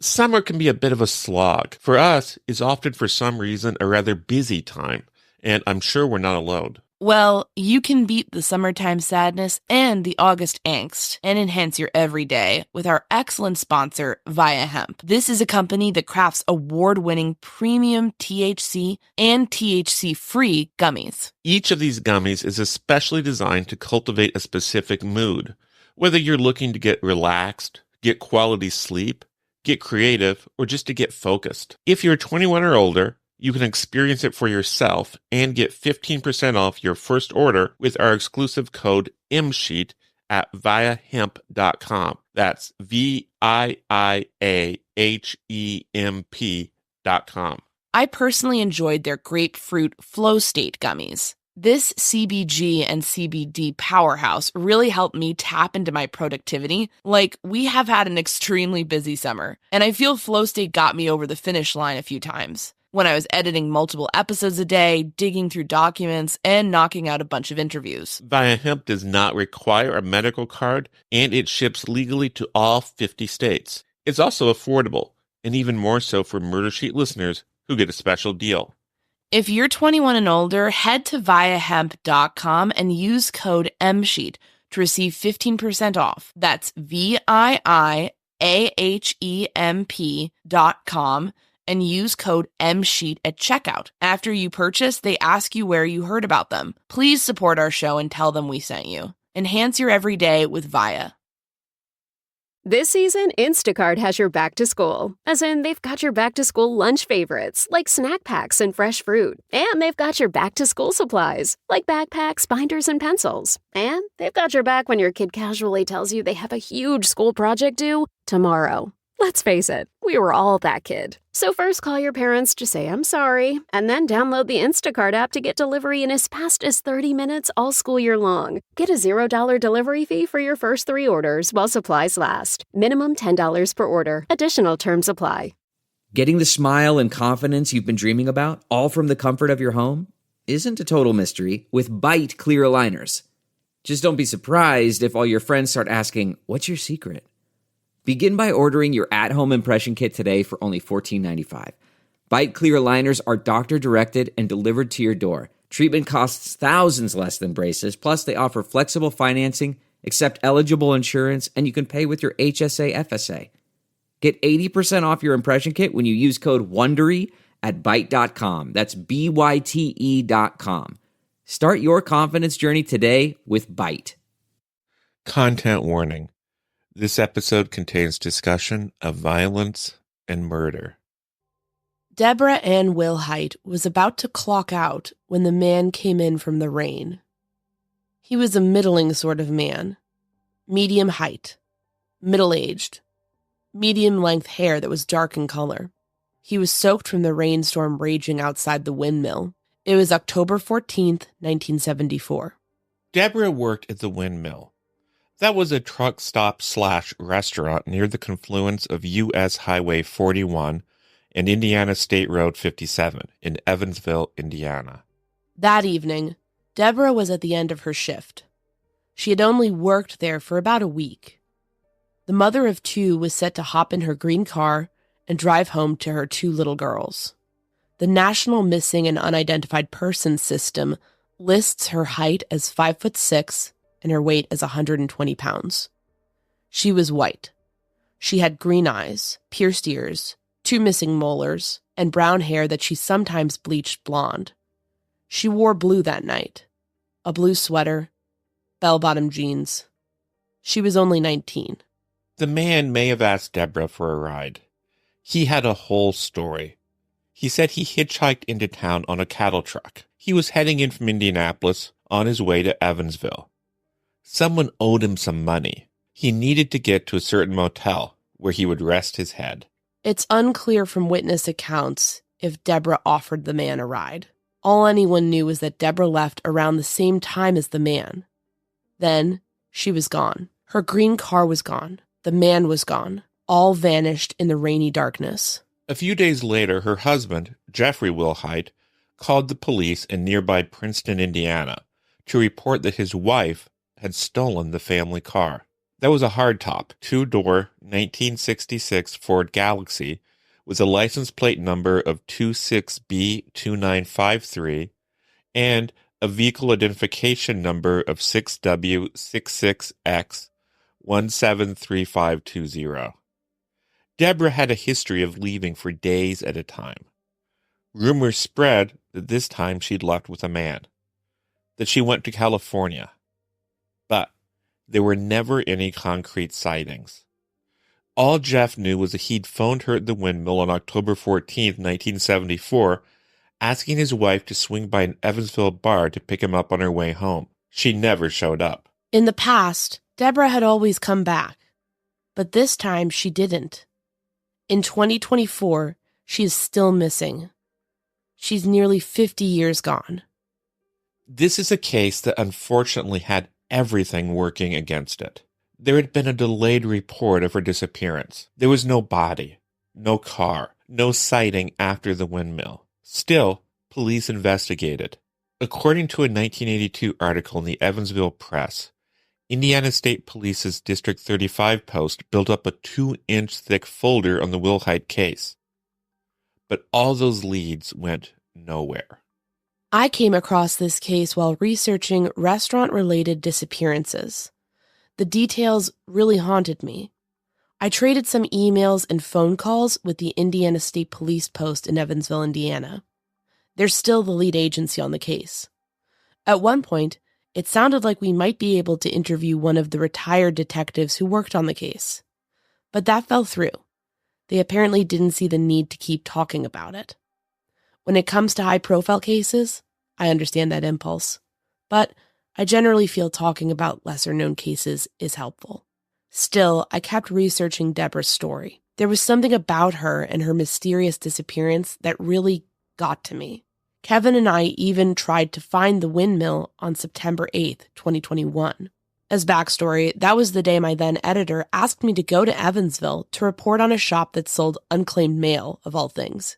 Summer can be a bit of a slog. For us, it's often for some reason a rather busy time, and I'm sure we're not alone. Well, you can beat the summertime sadness and the August angst and enhance your everyday with our excellent sponsor, Via Hemp. This is a company that crafts award-winning premium THC and THC-free gummies. Each of these gummies is especially designed to cultivate a specific mood. Whether you're looking to get relaxed, get quality sleep, get creative, or just to get focused. If you're 21 or older, you can experience it for yourself and get 15% off your first order with our exclusive code MSheet at viahemp.com. That's VIIAHEMP.com. I personally enjoyed their grapefruit flow state gummies. This CBG and CBD powerhouse really helped me tap into my productivity. Like, we have had an extremely busy summer, and I feel flow state got me over the finish line a few times when I was editing multiple episodes a day, digging through documents, and knocking out a bunch of interviews. Via Hemp does not require a medical card, and it ships legally to all 50 states. It's also affordable, and even more so for Murder Sheet listeners who get a special deal. If you're 21 and older, head to viahemp.com and use code MSheet to receive 15% off. That's VIIAHEMP.com and use code MSheet at checkout. After you purchase, they ask you where you heard about them. Please support our show and tell them we sent you. Enhance your everyday with Via. This season, Instacart has your back to school. As in, they've got your back to school lunch favorites, like snack packs and fresh fruit. And they've got your back to school supplies, like backpacks, binders, and pencils. And they've got your back when your kid casually tells you they have a huge school project due tomorrow. Let's face it, we were all that kid. So first call your parents to say I'm sorry, and then download the Instacart app to get delivery in as fast as 30 minutes all school year long. Get a $0 delivery fee for your first 3 orders while supplies last. Minimum $10 per order. Additional terms apply. Getting the smile and confidence you've been dreaming about, all from the comfort of your home, isn't a total mystery with Bite Clear Aligners. Just don't be surprised if all your friends start asking, "What's your secret?" Begin by ordering your at-home impression kit today for only $14.95. Bite Clear Aligners are doctor-directed and delivered to your door. Treatment costs thousands less than braces, plus they offer flexible financing, accept eligible insurance, and you can pay with your HSA FSA. Get 80% off your impression kit when you use code WONDERY at Byte.com. That's BYTE.com. Start your confidence journey today with Byte. Content warning. This episode contains discussion of violence and murder. Debra Ann Wilhite was about to clock out when the man came in from the rain. He was a middling sort of man, medium height, middle-aged, medium-length hair that was dark in color. He was soaked from the rainstorm raging outside the Windmill. It was October 14th, 1974. Debra worked at the Windmill. That was a truck stop / restaurant near the confluence of U.S. Highway 41 and Indiana State Road 57 in Evansville, Indiana. That evening, Debra was at the end of her shift. She had only worked there for about a week. The mother of 2 was set to hop in her green car and drive home to her 2 little girls. The National Missing and Unidentified Persons System lists her height as 5'6" and her weight as 120 pounds. She was white. She had green eyes, pierced ears, 2 missing molars, and brown hair that she sometimes bleached blonde. She wore blue that night, a blue sweater, bell-bottom jeans. She was only 19. The man may have asked Debra for a ride. He had a whole story. He said he hitchhiked into town on a cattle truck. He was heading in from Indianapolis on his way to Evansville. Someone owed him some money. He needed to get to a certain motel where he would rest his head. It's unclear from witness accounts if Debra offered the man a ride. All anyone knew was that Debra left around the same time as the man. Then, she was gone. Her green car was gone. The man was gone. All vanished in the rainy darkness. A few days later, her husband, Jeffrey Wilhite, called the police in nearby Princeton, Indiana, to report that his wife had stolen the family car. That was a hardtop, two-door, 1966 Ford Galaxy with a license plate number of 26B2953 and a vehicle identification number of 6W66X173520. Debra had a history of leaving for days at a time. Rumors spread that this time she'd left with a man, that she went to California. But there were never any concrete sightings. All Jeff knew was that he'd phoned her at the Windmill on October 14th, 1974, asking his wife to swing by an Evansville bar to pick him up on her way home. She never showed up. In the past, Debra had always come back, but this time she didn't. In 2024, she is still missing. She's nearly 50 years gone. This is a case that unfortunately had everything working against it. There had been a delayed report of her disappearance. There was no body, no car, no sighting after the Windmill. Still, police investigated. According to a 1982 article in the Evansville Press, Indiana State Police's District 35 post built up a 2-inch thick folder on the Wilhite case. But all those leads went nowhere. I came across this case while researching restaurant-related disappearances. The details really haunted me. I traded some emails and phone calls with the Indiana State Police post in Evansville, Indiana. They're still the lead agency on the case. At one point, it sounded like we might be able to interview one of the retired detectives who worked on the case. But that fell through. They apparently didn't see the need to keep talking about it. When it comes to high-profile cases, I understand that impulse. But I generally feel talking about lesser-known cases is helpful. Still, I kept researching Debra's story. There was something about her and her mysterious disappearance that really got to me. Kevin and I even tried to find the Windmill on September 8th, 2021. As backstory, that was the day my then editor asked me to go to Evansville to report on a shop that sold unclaimed mail, of all things.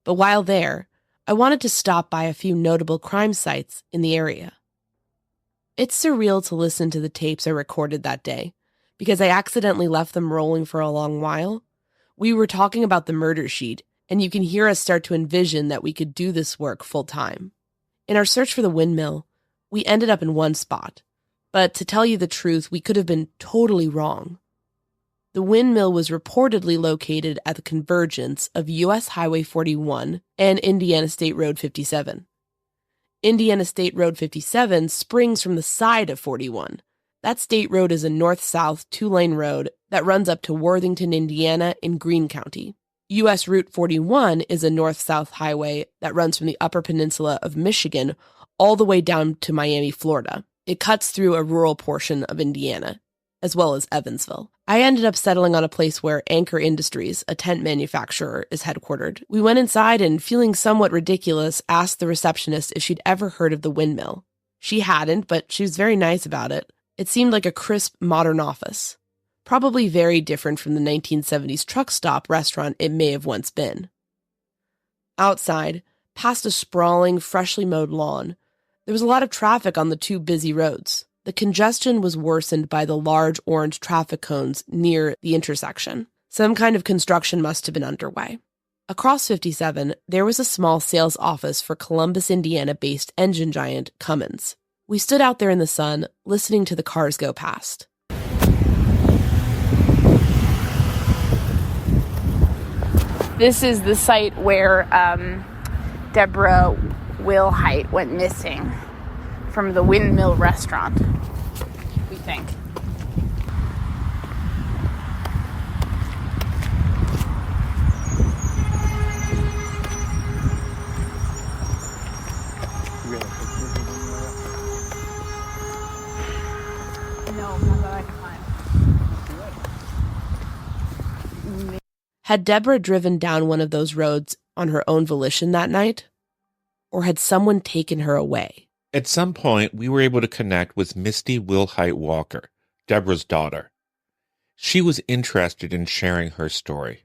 But while there, I wanted to stop by a few notable crime sites in the area. It's surreal to listen to the tapes I recorded that day, because I accidentally left them rolling for a long while. We were talking about the murder sheet, and you can hear us start to envision that we could do this work full time. In our search for the Windmill, we ended up in one spot, but to tell you the truth, we could have been totally wrong. The Windmill was reportedly located at the convergence of U.S. Highway 41 and Indiana State Road 57. Indiana State Road 57 springs from the side of 41. That state road is a north-south 2-lane road that runs up to Worthington, Indiana in Greene County. U.S. Route 41 is a north-south highway that runs from the Upper Peninsula of Michigan all the way down to Miami, Florida. It cuts through a rural portion of Indiana, as well as Evansville. I ended up settling on a place where Anchor Industries, a tent manufacturer, is headquartered. We went inside and, feeling somewhat ridiculous, asked the receptionist if she'd ever heard of the Windmill. She hadn't, but she was very nice about it. It seemed like a crisp, modern office. Probably very different from the 1970s truck stop restaurant it may have once been. Outside, past a sprawling, freshly mowed lawn, there was a lot of traffic on the two busy roads. The congestion was worsened by the large orange traffic cones near the intersection. Some kind of construction must have been underway. Across 57, there was a small sales office for Columbus, Indiana-based engine giant Cummins. We stood out there in the sun, listening to the cars go past. This is the site where Debra Wilhite went missing from the Windmill restaurant, we think. No, not that I can find. Had Debra driven down one of those roads on her own volition that night? Or had someone taken her away? At some point, we were able to connect with Misty Wilhite Walker, Debra's daughter. She was interested in sharing her story.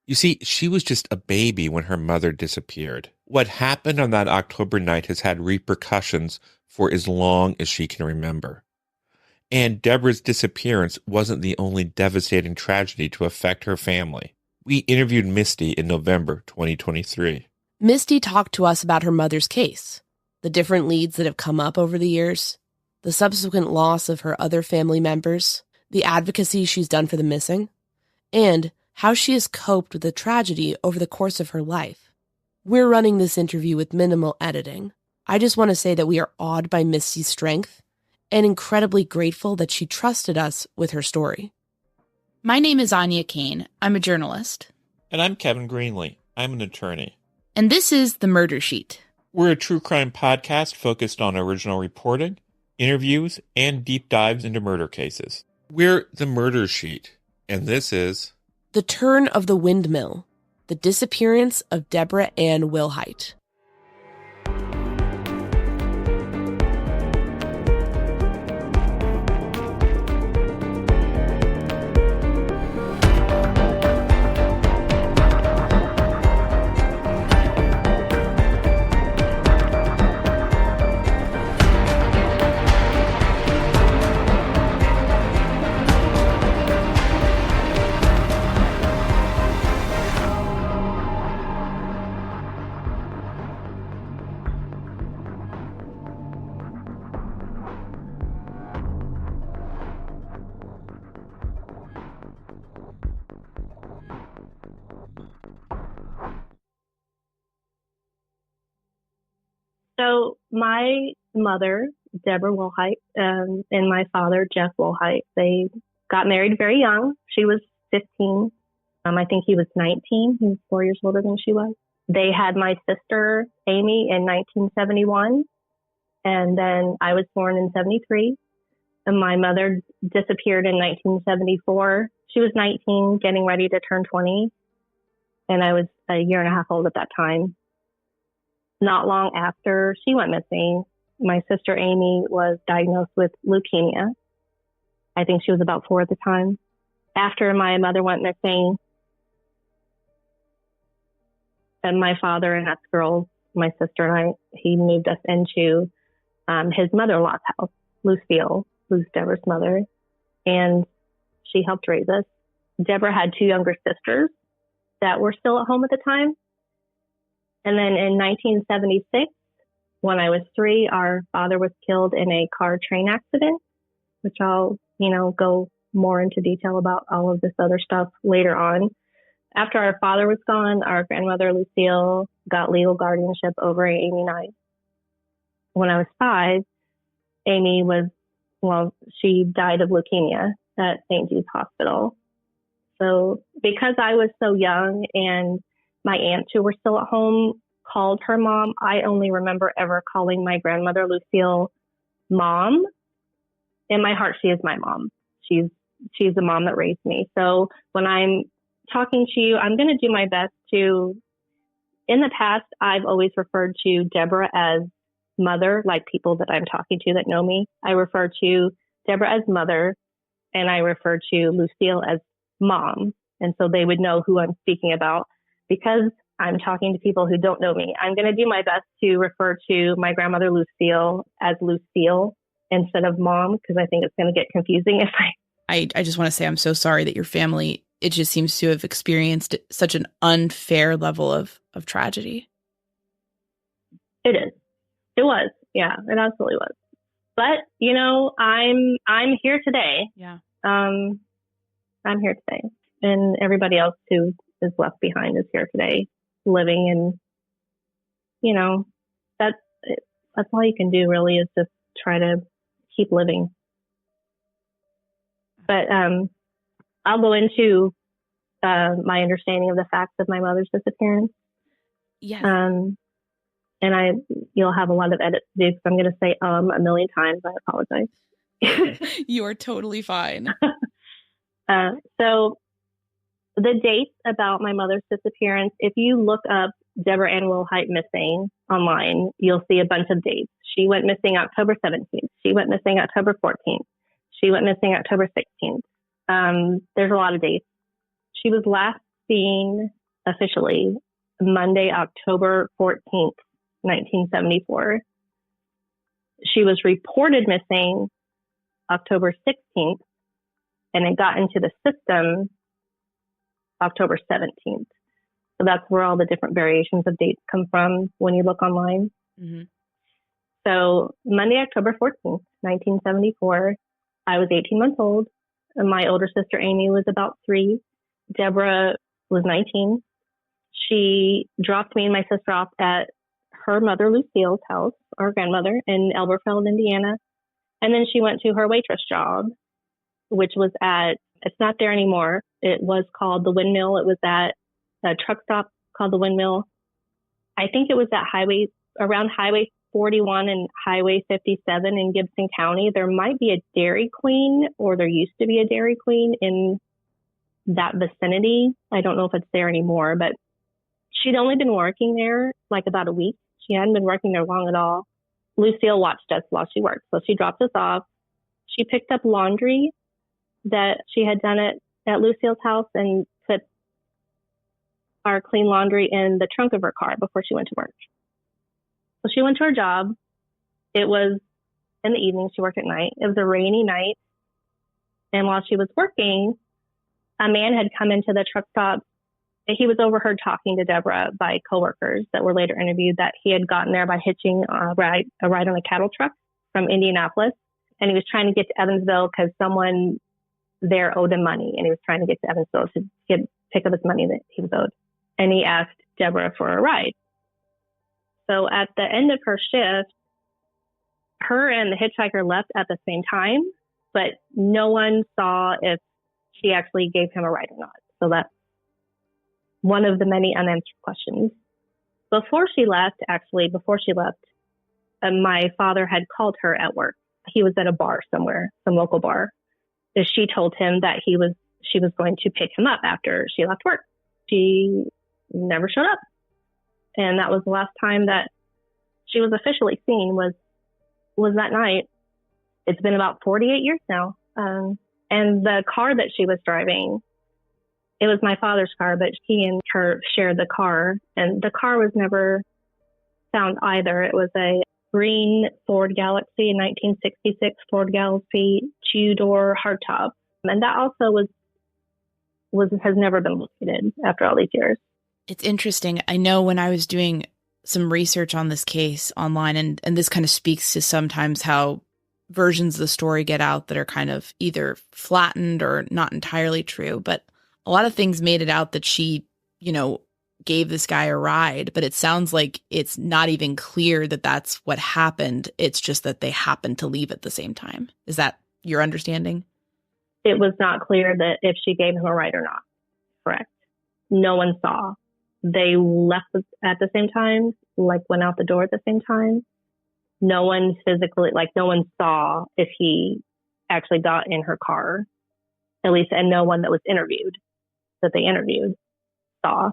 You see, she was just a baby when her mother disappeared. What happened on that October night has had repercussions for as long as she can remember. And Debra's disappearance wasn't the only devastating tragedy to affect her family. We interviewed Misty in November 2023. Misty talked to us about her mother's case, the different leads that have come up over the years, the subsequent loss of her other family members, the advocacy she's done for the missing, and how she has coped with the tragedy over the course of her life. We're running this interview with minimal editing. I just want to say that we are awed by Misty's strength and incredibly grateful that she trusted us with her story. My name is Anya Kane. I'm a journalist. And I'm Kevin Greenlee. I'm an attorney. And this is The Murder Sheet. We're a true crime podcast focused on original reporting, interviews, and deep dives into murder cases. We're The Murder Sheet, and this is... The Turn of the Windmill, the disappearance of Debra Ann Wilhite. So my mother, Debra Wilhite, and my father, Jeff Wilhite, they got married very young. She was 15. I think he was 19. He was 4 years older than she was. They had my sister, Amy, in 1971. And then I was born in 73. And my mother disappeared in 1974. She was 19, getting ready to turn 20. And I was a year and a half old at that time. Not long after she went missing, my sister Amy was diagnosed with leukemia. I think she was about 4 at the time. After my mother went missing, and my father and us girls, my sister and I, he moved us into his mother-in-law's house, Lucille, who's Debra's mother, and she helped raise us. Debra had 2 younger sisters that were still at home at the time. And then in 1976, when I was 3, our father was killed in a car train accident, which I'll, go more into detail about all of this other stuff later on. After our father was gone, our grandmother, Lucille, got legal guardianship over Amy and I. When I was 5, Amy she died of leukemia at St. Jude's Hospital. So because I was so young and my aunts who were still at home called her mom, I only remember ever calling my grandmother, Lucille, mom. In my heart, she is my mom. She's the mom that raised me. So when I'm talking to you, I'm going to do my best to, in the past, I've always referred to Debra as mother, like people that I'm talking to that know me. I refer to Debra as mother, and I refer to Lucille as mom. And so they would know who I'm speaking about. Because I'm talking to people who don't know me, I'm going to do my best to refer to my grandmother, Lucille, as Lucille instead of mom, because I think it's going to get confusing if I just want to say I'm so sorry that your family, it just seems to have experienced such an unfair level of tragedy. It is. It was. Yeah, it absolutely was. But, I'm here today. Yeah. I'm here today. And everybody else who is left behind is here today, living, and that's all you can do really is just try to keep living. But I'll go into my understanding of the facts of my mother's disappearance. Yes. And you'll have a lot of edits to do because I'm going to say a million times. I apologize. You are totally fine. So the dates about my mother's disappearance, if you look up Debra Ann Wilhite missing online, you'll see a bunch of dates. She went missing October 17th. She went missing October 14th. She went missing October 16th. There's a lot of dates. She was last seen officially Monday, October 14th, 1974. She was reported missing October 16th, and it got into the system October 17th. So that's where all the different variations of dates come from when you look online. Mm-hmm. So Monday, October 14th, 1974, I was 18 months old. And my older sister, Amy, was about 3. Debra was 19. She dropped me and my sister off at her mother, Lucille's house, our grandmother, in Elberfeld, Indiana. And then she went to her waitress job, which was it's not there anymore. It was called the Windmill. It was at a truck stop called the Windmill. I think it was around Highway 41 and Highway 57 in Gibson County. There might be a Dairy Queen, or there used to be a Dairy Queen in that vicinity. I don't know if it's there anymore, but she'd only been working there like about a week. She hadn't been working there long at all. Lucille watched us while she worked. So she dropped us off. She picked up laundry that she had done at Lucille's house and put our clean laundry in the trunk of her car before she went to work. So she went to her job. It was in the evening. She worked at night. It was a rainy night. And while she was working, a man had come into the truck stop. He was overheard talking to Debra by coworkers that were later interviewed that he had gotten there by hitching a ride on a cattle truck from Indianapolis. And he was trying to get to Evansville because someone there owed him money. And he was trying to get to Evansville to pick up his money that he was owed. And he asked Debra for a ride. So at the end of her shift, her and the hitchhiker left at the same time, but no one saw if she actually gave him a ride or not. So that's one of the many unanswered questions. Before she left, my father had called her at work. He was at a bar somewhere, some local bar. So she told him that she was going to pick him up after she left work. She never showed up. And that was the last time that she was officially seen was that night. It's been about 48 years now. And the car that she was driving, it was my father's car, but he and her shared the car. And the car was never found either. It was a green Ford Galaxy, a 1966 Ford Galaxy 2-door hardtop. And that also has never been located after all these years. It's interesting. I know when I was doing some research on this case online, and this kind of speaks to sometimes how versions of the story get out that are kind of either flattened or not entirely true, but a lot of things made it out that she, gave this guy a ride, but it sounds like it's not even clear that that's what happened. It's just that they happened to leave at the same time. Is that your understanding? It was not clear that if she gave him a ride or not. Correct. No one saw. They left at the same time, went out the door at the same time. No one physically, no one saw if he actually got in her car, at least, and no one that they interviewed saw.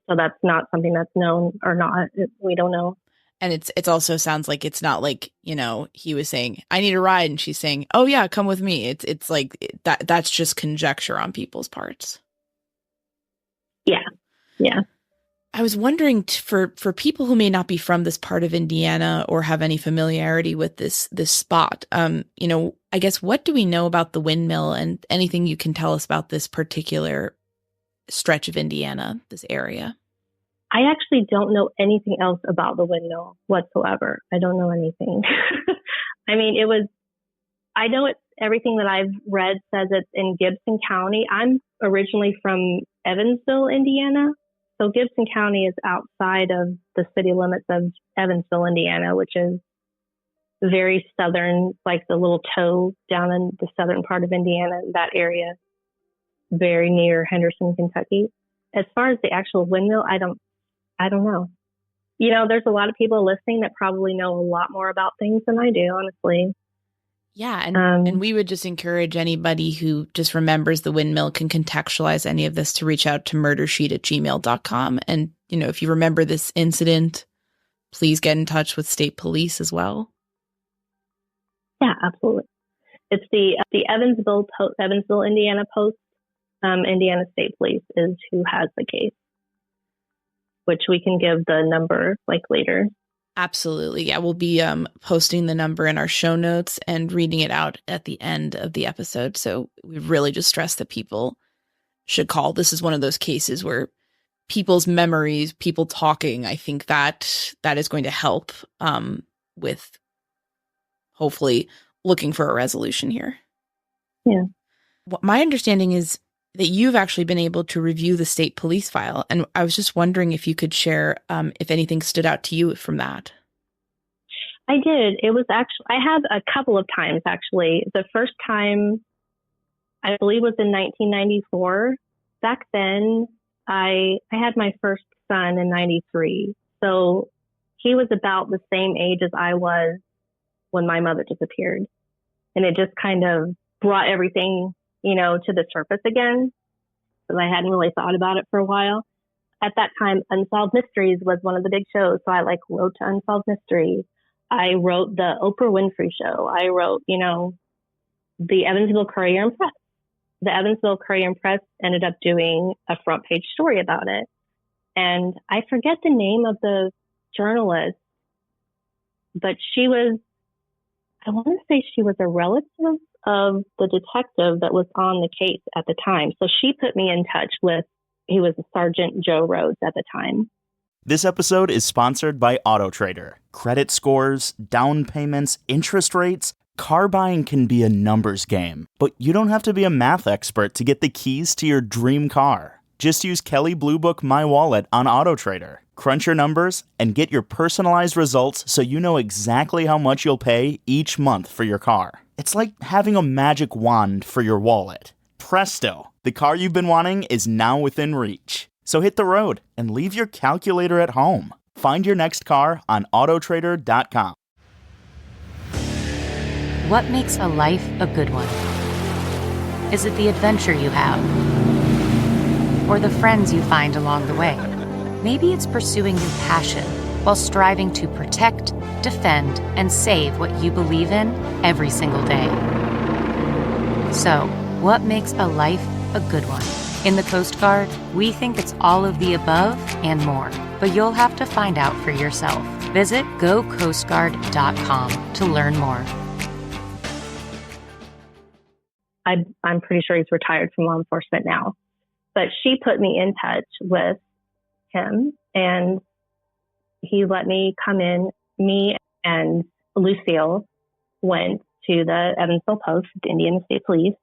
So that's not something that's known or not. We don't know. And it's also sounds like it's not like, he was saying, I need a ride. And she's saying, oh yeah, come with me. It's like that's just conjecture on people's parts. Yeah. Yeah. I was wondering for people who may not be from this part of Indiana or have any familiarity with this spot, I guess, what do we know about the Windmill and anything you can tell us about this particular stretch of Indiana, this area? I actually don't know anything else about the Windmill whatsoever. I don't know anything. I mean, I know it's everything that I've read says it's in Gibson County. I'm originally from Evansville, Indiana. So Gibson County is outside of the city limits of Evansville, Indiana, which is very southern, like the little toe down in the southern part of Indiana, that area, very near Henderson, Kentucky. As far as the actual Windmill, I don't know. There's a lot of people listening that probably know a lot more about things than I do, honestly. Yeah, and we would just encourage anybody who just remembers the Windmill can contextualize any of this to reach out to murdersheet@gmail.com. And, if you remember this incident, please get in touch with state police as well. Yeah, absolutely. It's the Evansville, Indiana Post. Indiana State Police is who has the case, which we can give the number later. Absolutely. Yeah, we'll be posting the number in our show notes and reading it out at the end of the episode. So we really just stress that people should call. This is one of those cases where people's memories, people talking, I think that is going to help with hopefully looking for a resolution here. Yeah. My understanding is that you've actually been able to review the state police file. And I was just wondering if you could share if anything stood out to you from that. I did. It was actually, I had a couple of times actually. The first time, I believe, was in 1994. Back then, I had my first son in 93. So he was about the same age as I was when my mother disappeared. And it just kind of brought everything, to the surface again, because I hadn't really thought about it for a while. At that time, Unsolved Mysteries was one of the big shows. So I wrote to Unsolved Mysteries. I wrote the Oprah Winfrey Show. I wrote, the Evansville Courier and Press. The Evansville Courier and Press ended up doing a front page story about it. And I forget the name of the journalist, but I want to say she was a relative of the detective that was on the case at the time. So she put me in touch with, he was Sergeant Joe Rhodes at the time. This episode is sponsored by AutoTrader. Credit scores, down payments, interest rates. Car buying can be a numbers game, but you don't have to be a math expert to get the keys to your dream car. Just use Kelley Blue Book My Wallet on AutoTrader. Crunch your numbers and get your personalized results so you know exactly how much you'll pay each month for your car. It's like having a magic wand for your wallet. Presto! The car you've been wanting is now within reach. So hit the road and leave your calculator at home. Find your next car on autotrader.com. What makes a life a good one? Is it the adventure you have? Or the friends you find along the way? Maybe it's pursuing your passion while striving to protect, defend, and save what you believe in every single day. So, what makes a life a good one? In the Coast Guard, we think it's all of the above and more, but you'll have to find out for yourself. Visit gocoastguard.com to learn more. I'm pretty sure he's retired from law enforcement now, but she put me in touch with him and he let me come in. Me and Lucille went to the Evansville Post, the Indiana State Police,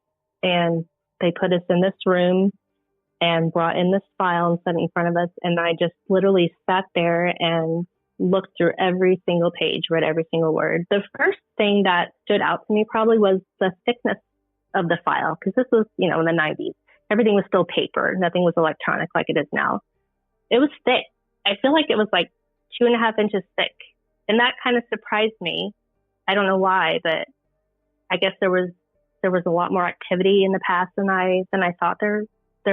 and they put us in this room and brought in this file and set it in front of us. And I just literally sat there and looked through every single page, read every single word. The first thing that stood out to me probably was the thickness of the file, because this was, in the 90s. Everything was still paper. Nothing was electronic like it is now. It was thick. I feel like it was 2.5 inches thick. And that kind of surprised me. I don't know why, but I guess there was a lot more activity in the past than I thought there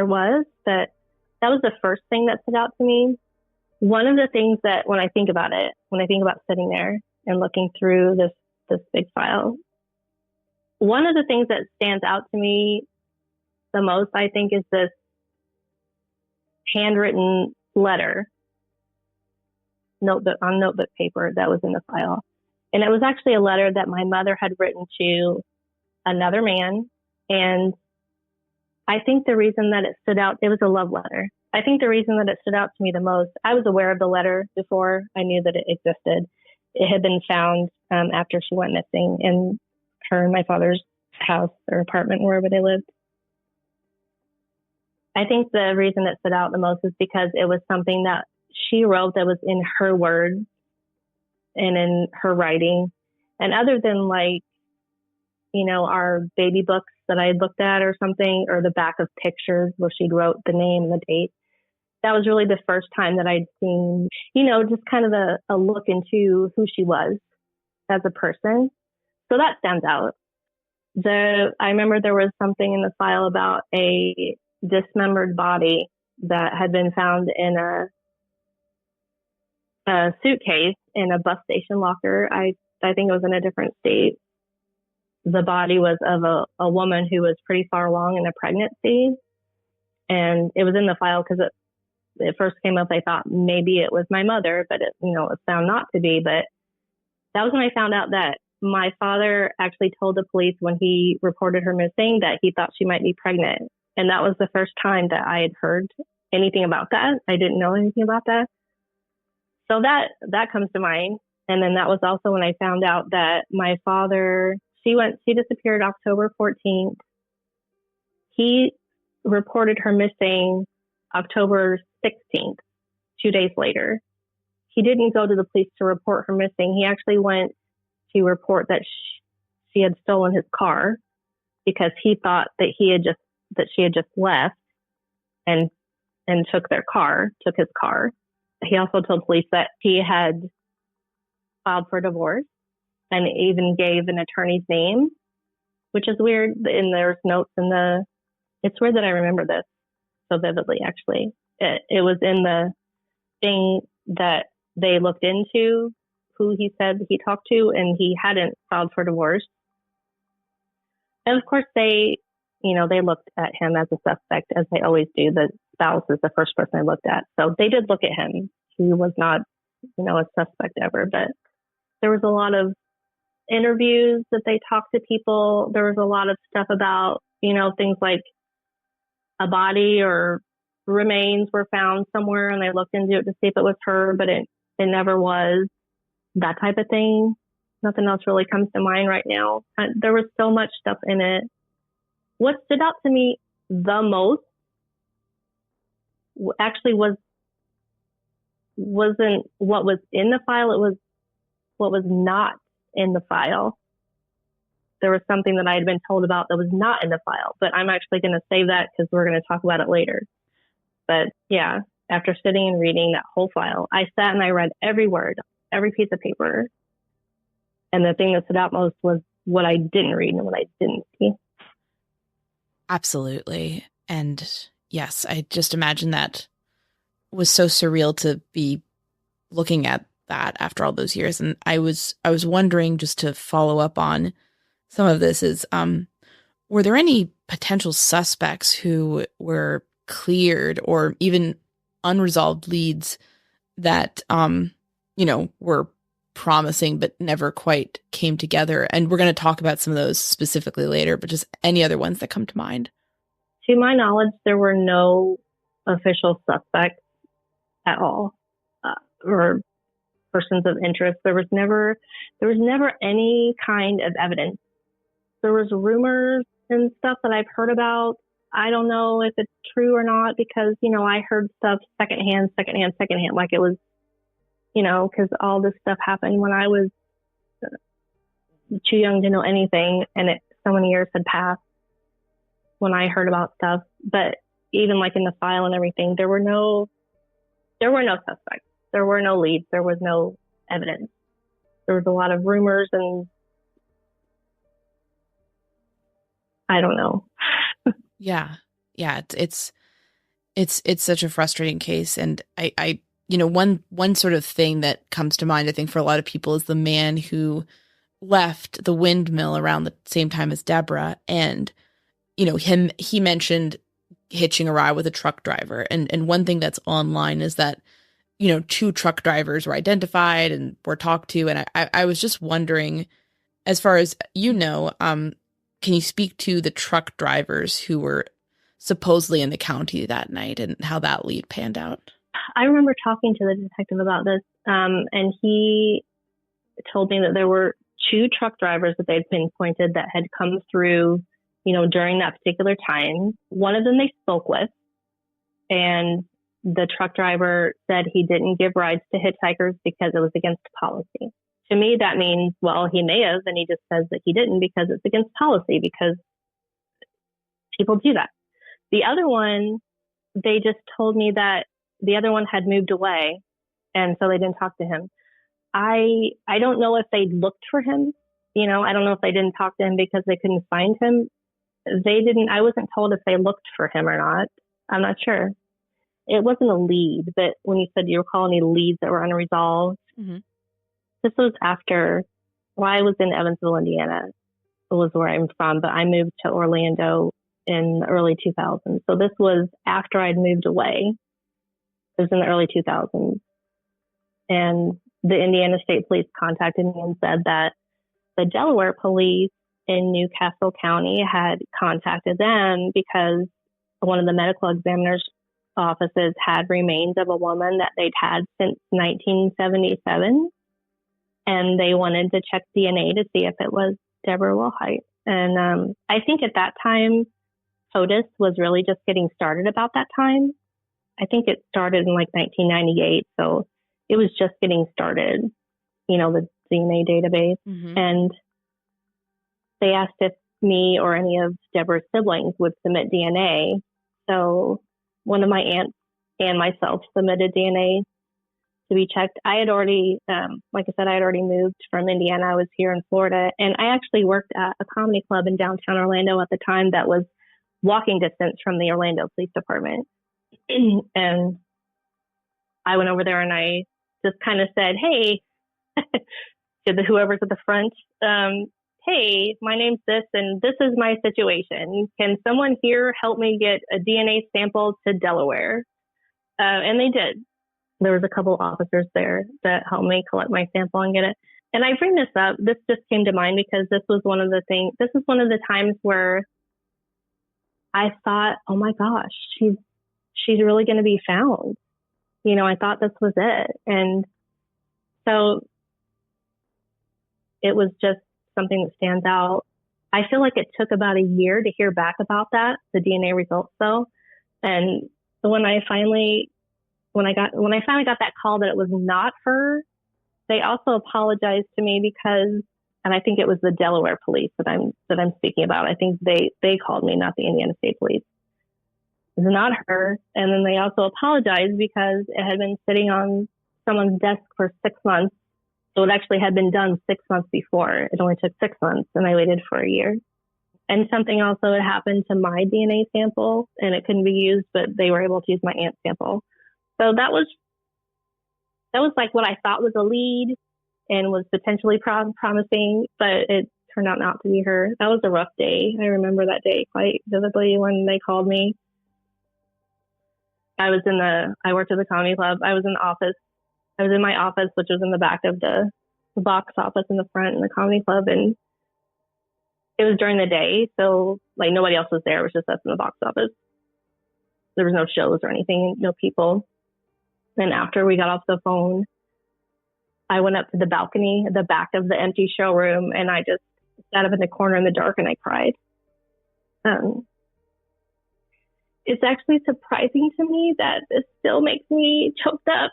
was. But that was the first thing that stood out to me. One of the things that when I think about sitting there and looking through this big file, one of the things that stands out to me the most, I think, is this handwritten letter on notebook paper that was in the file. And it was actually a letter that my mother had written to another man. And I think the reason that it stood out, it was a love letter. I think the reason that it stood out to me the most, I was aware of the letter before I knew that it existed. It had been found after she went missing in her and my father's house or apartment, wherever they lived. I think the reason it stood out the most is because it was something that she wrote that was in her words and in her writing. And other than our baby books that I had looked at or something, or the back of pictures where she wrote the name and the date, that was really the first time that I'd seen, just kind of a look into who she was as a person. So that stands out. I remember there was something in the file about a dismembered body that had been found in a suitcase in a bus station locker. I think it was in a different state. The body was of a woman who was pretty far along in a pregnancy. And it was in the file because it first came up, I thought maybe it was my mother, but it found not to be. But that was when I found out that my father actually told the police when he reported her missing that he thought she might be pregnant. And that was the first time that I had heard anything about that. I didn't know anything about that. So that comes to mind. And then that was also when I found out that my father, she disappeared October 14th. He reported her missing October 16th, 2 days later. He didn't go to the police to report her missing. He actually went to report that she had stolen his car because he thought that she had just left and took his car. He also told police that he had filed for divorce and even gave an attorney's name, which is weird. And there's notes it's weird that I remember this so vividly, actually. It was in the thing that they looked into who he said he talked to, and he hadn't filed for divorce. And of course, they looked at him as a suspect, as they always do. The spouse is the first person I looked at. So they did look at him. He was not, a suspect ever, but there was a lot of interviews that they talked to people. There was a lot of stuff about, things like a body or remains were found somewhere, and they looked into it to see if it was her, but it never was. That type of thing. Nothing else really comes to mind right now. There was so much stuff in it. What stood out to me the most actually wasn't what was in the file. It was what was not in the file. There was something that I had been told about that was not in the file, but I'm actually going to save that because we're going to talk about it later. But yeah, after sitting and reading that whole file, I sat and I read every word, every piece of paper. And the thing that stood out most was what I didn't read and what I didn't see. Absolutely. And yes, I just imagine that was so surreal to be looking at that after all those years. And I was wondering, just to follow up on some of this, is were there any potential suspects who were cleared or even unresolved leads that were promising but never quite came together? And we're going to talk about some of those specifically later, but just any other ones that come to mind. To my knowledge, there were no official suspects at all, or persons of interest. There was never any kind of evidence. There was rumors and stuff that I've heard about. I don't know if it's true or not because, I heard stuff secondhand, like it was, because all this stuff happened when I was too young to know anything, and so many years had passed when I heard about stuff. But even like in the file and everything, there were no suspects. There were no leads. There was no evidence. There was a lot of rumors, and I don't know. Yeah. It's such a frustrating case. And I one sort of thing that comes to mind, I think, for a lot of people is the man who left the Windmill around the same time as Debra. And, he mentioned hitching a ride with a truck driver. And one thing that's online is that, 2 truck drivers were identified and were talked to. And I was just wondering, as far as can you speak to the truck drivers who were supposedly in the county that night and how that lead panned out? I remember talking to the detective about this, and he told me that there were 2 truck drivers that they'd pinpointed that had come through, during that particular time. One of them they spoke with, and the truck driver said he didn't give rides to hitchhikers because it was against policy. To me, that means, well, he may have, and he just says that he didn't because it's against policy, because people do that. The other one, they just told me that the other one had moved away, and so they didn't talk to him. I don't know if they looked for him. I don't know if they didn't talk to him because they couldn't find him. I wasn't told if they looked for him or not. I'm not sure. It wasn't a lead, but when you said you recall any leads that were unresolved, this was after, I was in Evansville, Indiana, was where I'm from, but I moved to Orlando in the early 2000s. So this was after I'd moved away. It was in the early 2000s. And the Indiana State Police contacted me and said that the Delaware police in Newcastle County had contacted them because one of the medical examiner's offices had remains of a woman that they'd had since 1977. And they wanted to check DNA to see if it was Debra Wilhite. And I think at that time, POTUS was really just getting started about that time. I think it started in like 1998. So it was just getting started, you know, the DNA database. Mm-hmm. And they asked if me or any of Deborah's siblings would submit DNA. So one of my aunts and myself submitted DNA to be checked. I had already, like I said, I had already moved from Indiana. I was here in Florida. And I actually worked at a comedy club in downtown Orlando at the time that was walking distance from the Orlando Police Department. And I went over there and I just kind of said, hey, to the whoever's at the front, hey, my name's this and this is my situation. Can someone here help me get a DNA sample to Delaware? And they did. There was a couple officers there that helped me collect my sample and get it. And I bring this up. This just came to mind because this was one of the things. This is one of the times where I thought, oh my gosh, she's really going to be found. You know, I thought this was it. And so it was just something that stands out. I feel like it took about a year to hear back about that, the DNA results though. And when I finally got that call that it was not her, they also apologized to me because, and I think it was the Delaware police that I'm speaking about. I think they called me, not the Indiana State Police. It was not her. And then they also apologized because it had been sitting on someone's desk for 6 months. So it actually had been done 6 months before. It only took 6 months and I waited for a year. And something also had happened to my DNA sample and it couldn't be used, but they were able to use my aunt's sample. So that was like what I thought was a lead and was potentially promising, but it turned out not to be her. That was a rough day. I remember that day quite vividly when they called me. I worked at the comedy club. I was in the office. I was in my office, which was in the back of the box office in the front in the comedy club. And it was during the day. So like nobody else was there. It was just us in the box office. There was no shows or anything, no people. And after we got off the phone, I went up to the balcony at the back of the empty showroom and I just sat up in the corner in the dark and I cried. It's actually surprising to me that this still makes me choked up.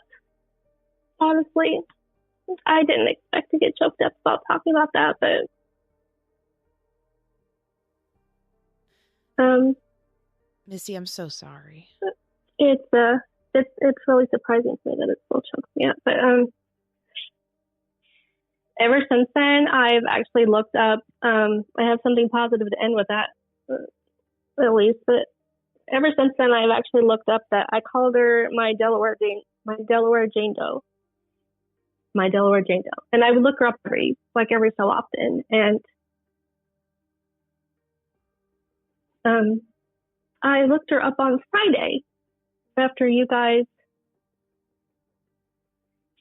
Honestly, I didn't expect to get choked up about talking about that, but Misty, I'm so sorry. It's really surprising to me that it still chokes me up. But ever since then, I've actually looked up. I have something positive to end with that, at least. But ever since then, I've actually looked up that I called her my Delaware Jane Doe. My Delaware Jane Doe. And I would look her up every so often. And I looked her up on Friday after you guys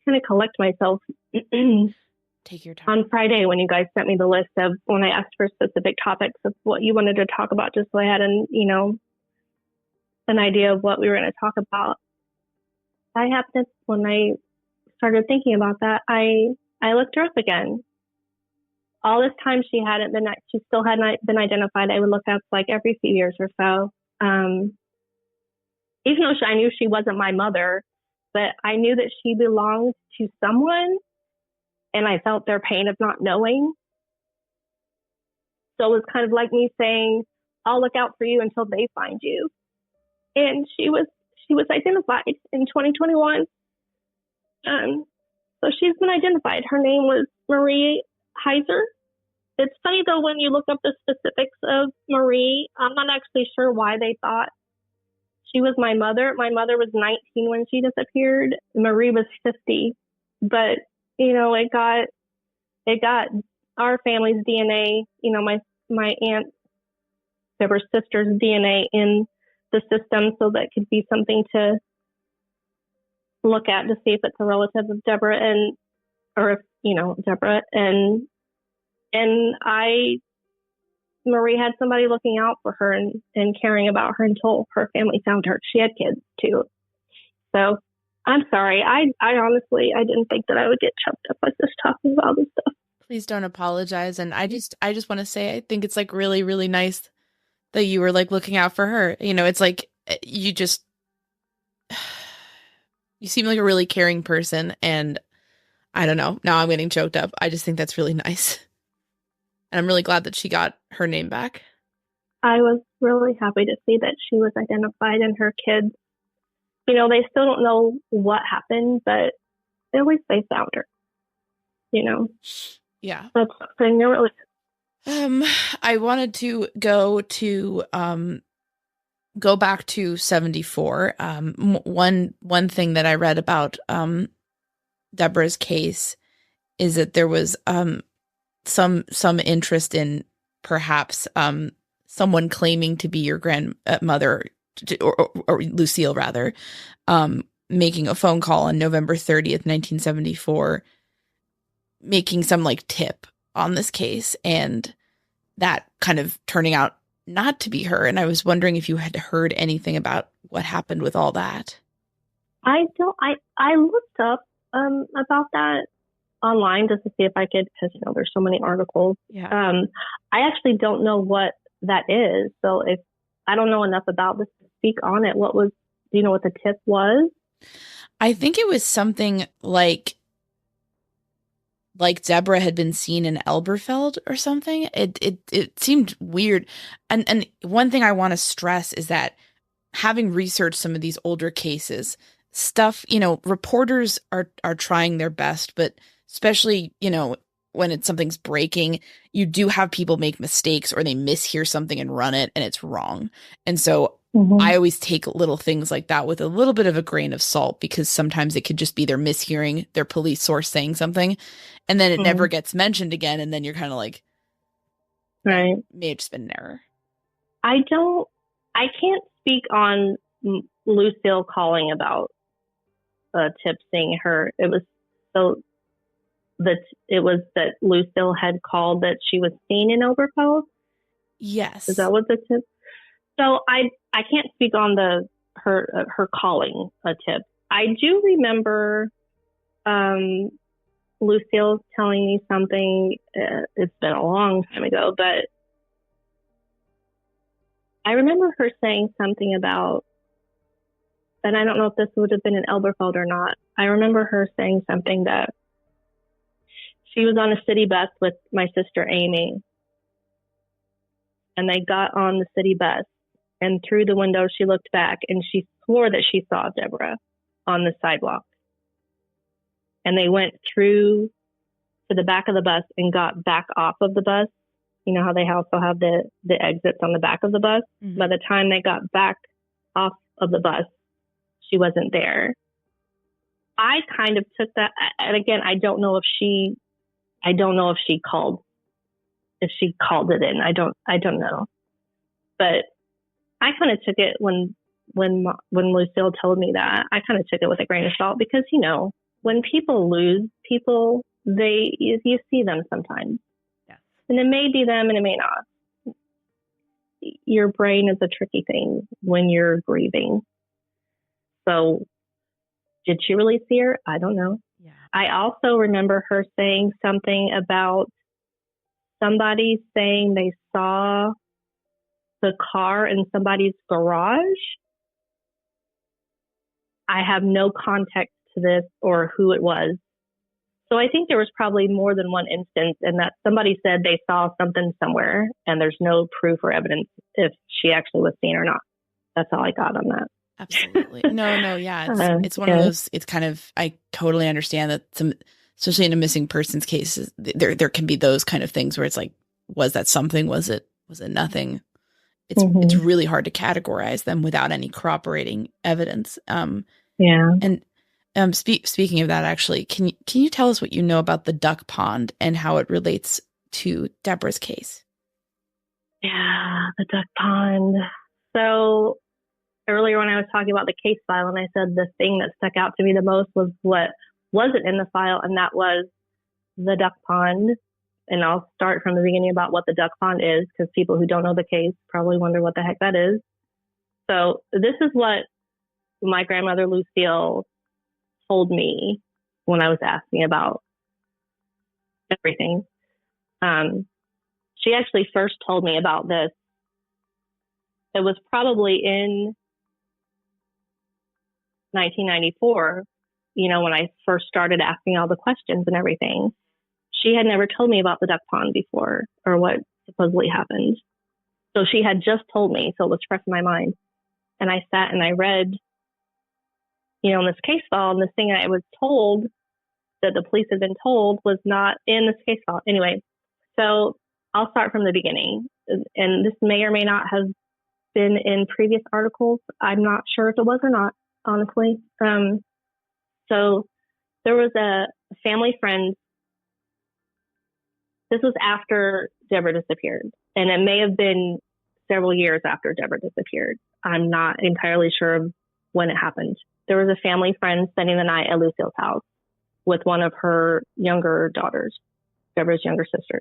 kind of collect myself. Take your time. On Friday when you guys sent me the list of when I asked for specific topics of what you wanted to talk about, just so I had an idea of what we were going to talk about. When I started thinking about that, I looked her up again. All this time she still hadn't been identified. I would look up like every few years or so. Even though I knew she wasn't my mother, but I knew that she belonged to someone and I felt their pain of not knowing. So it was kind of like me saying, I'll look out for you until they find you. And she was identified in 2021. So she's been identified. Her name was Marie Heiser. It's funny though, when you look up the specifics of Marie, I'm not actually sure why they thought she was my mother. My mother was 19 when she disappeared. Marie was 50. But, it got our family's DNA, my aunt, Deborah's sister's DNA in the system so that could be something to look at to see if it's a relative of Debra or if, Debra. And Marie had somebody looking out for her and caring about her until her family found her. She had kids too. So I'm sorry. I honestly, I didn't think that I would get choked up with this talking about this stuff. Please don't apologize. And I just want to say, I think it's like really, really nice that you were like looking out for her. It's like you seem like a really caring person. And I don't know, now I'm getting choked up. I just think that's really nice. And I'm really glad that she got her name back. I was really happy to see that she was identified and her kids. They still don't know what happened, but at least they found her. Yeah. That's something they're really. I wanted to go back to 74. One thing that I read about Debra's case is that there was some interest in perhaps someone claiming to be your grandmother or Lucille rather, making a phone call on November 30th, 1974, making some like tip on this case, and that kind of turning out not to be her. And I was wondering if you had heard anything about what happened with all that. I looked up about that online just to see if I could, because there's so many articles. Yeah. I actually don't know what that is. So if I don't know enough about this to speak on it, do you know what the tip was? I think it was something like Debra had been seen in Elberfeld or something. It seemed weird. And one thing I want to stress is that having researched some of these older cases, stuff, reporters are trying their best, but especially, when something's breaking, you do have people make mistakes or they mishear something and run it and it's wrong. And so I always take little things like that with a little bit of a grain of salt, because sometimes it could just be they're mishearing their police source saying something and then it never gets mentioned again. And then you're kind of like, right. May have just been an error. I can't speak on Lucille calling about Tip seeing her. It was that Lucille had called that she was seen in Oberfeld. Yes. Is that what the tip? So I can't speak on her calling a tip. I do remember Lucille telling me something. It's been a long time ago, but I remember her saying something about, and I don't know if this would have been in Elberfeld or not. I remember her saying something that she was on a city bus with my sister Amy, and they got on the city bus, and through the window she looked back and she swore that she saw Debra on the sidewalk. And they went through to the back of the bus and got back off of the bus. You know how they also have the exits on the back of the bus? Mm-hmm. By the time they got back off of the bus, she wasn't there. I kind of took that, and again, I don't know if she called it in. I don't know. But I kind of took it when Lucille told me that, I kind of took it with a grain of salt, because, when people lose people, you see them sometimes. Yeah. And it may be them and it may not. Your brain is a tricky thing when you're grieving. So did she really see her? I don't know. Yeah. I also remember her saying something about somebody saying they saw the car in somebody's garage. I have no context to this or who it was. So I think there was probably more than one instance in that somebody said they saw something somewhere and there's no proof or evidence if she actually was seen or not. That's all I got on that. Absolutely. No, yeah. It's one of those, it's kind of, I totally understand that especially in a missing persons case, there can be those kind of things where it's like, was that something? Was it nothing? It's really hard to categorize them without any corroborating evidence. Yeah. And speaking of that, actually, can you tell us what you know about the duck pond and how it relates to Debra's case? Yeah, the duck pond. So earlier when I was talking about the case file, and I said the thing that stuck out to me the most was what wasn't in the file, and that was the duck pond. And I'll start from the beginning about what the duck pond is, because people who don't know the case probably wonder what the heck that is. So this is what my grandmother Lucille told me when I was asking about everything. She actually first told me about this. It was probably in 1994, when I first started asking all the questions and everything. She had never told me about the duck pond before, or what supposedly happened. So she had just told me, so it was fresh in my mind. And I sat and I read, in this case file, and this thing I was told that the police had been told was not in this case file. Anyway, so I'll start from the beginning. And this may or may not have been in previous articles. I'm not sure if it was or not, honestly. So there was a family friend. This was after Debra disappeared, and it may have been several years after Debra disappeared. I'm not entirely sure of when it happened. There was a family friend spending the night at Lucille's house with one of her younger daughters, Debra's younger sister.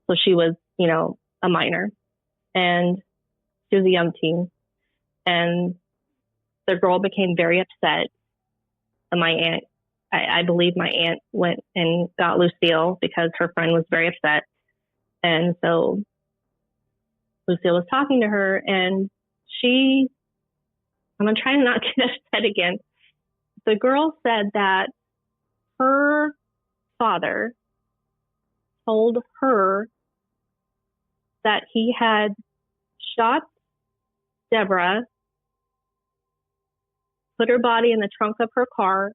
So she was, a minor, and she was a young teen. And the girl became very upset. And my aunt, I believe my aunt went and got Lucille because her friend was very upset. And so Lucille was talking to her, and I'm going to try to not get upset again. The girl said that her father told her that he had shot Debra, put her body in the trunk of her car,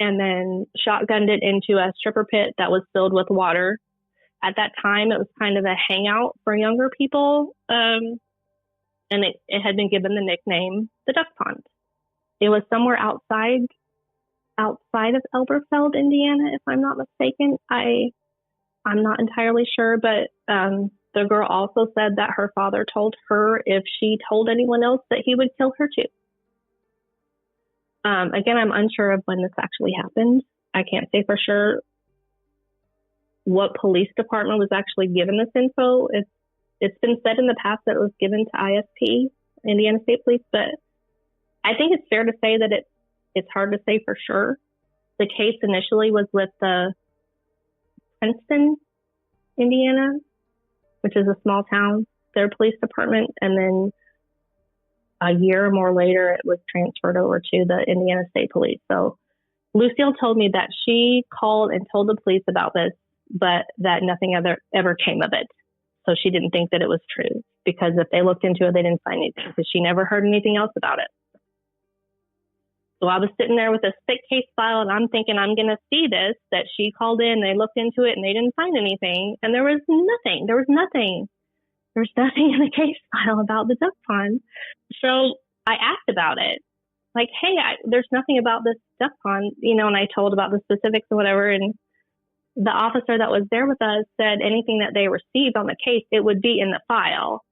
and then shotgunned it into a stripper pit that was filled with water. At that time, it was kind of a hangout for younger people, and it had been given the nickname the Duck Pond. It was somewhere outside of Elberfeld, Indiana, if I'm not mistaken. I'm not entirely sure, but the girl also said that her father told her if she told anyone else that he would kill her too. Again, I'm unsure of when this actually happened. I can't say for sure what police department was actually given this info. It's been said in the past that it was given to ISP, Indiana State Police, but I think it's fair to say that it's hard to say for sure. The case initially was with the Princeton, Indiana, which is a small town, their police department, and then a year or more later, it was transferred over to the Indiana State Police. So Lucille told me that she called and told the police about this, but that nothing ever came of it. So she didn't think that it was true, because if they looked into it, they didn't find anything, because she never heard anything else about it. So I was sitting there with a thick case file, and I'm thinking I'm going to see this, that she called in, they looked into it, and they didn't find anything. And there was nothing. There was nothing in the case file about the duck pond. So I asked about it. Like, hey, there's nothing about this duck pond, and I told about the specifics or whatever. And the officer that was there with us said anything that they received on the case, it would be in the file.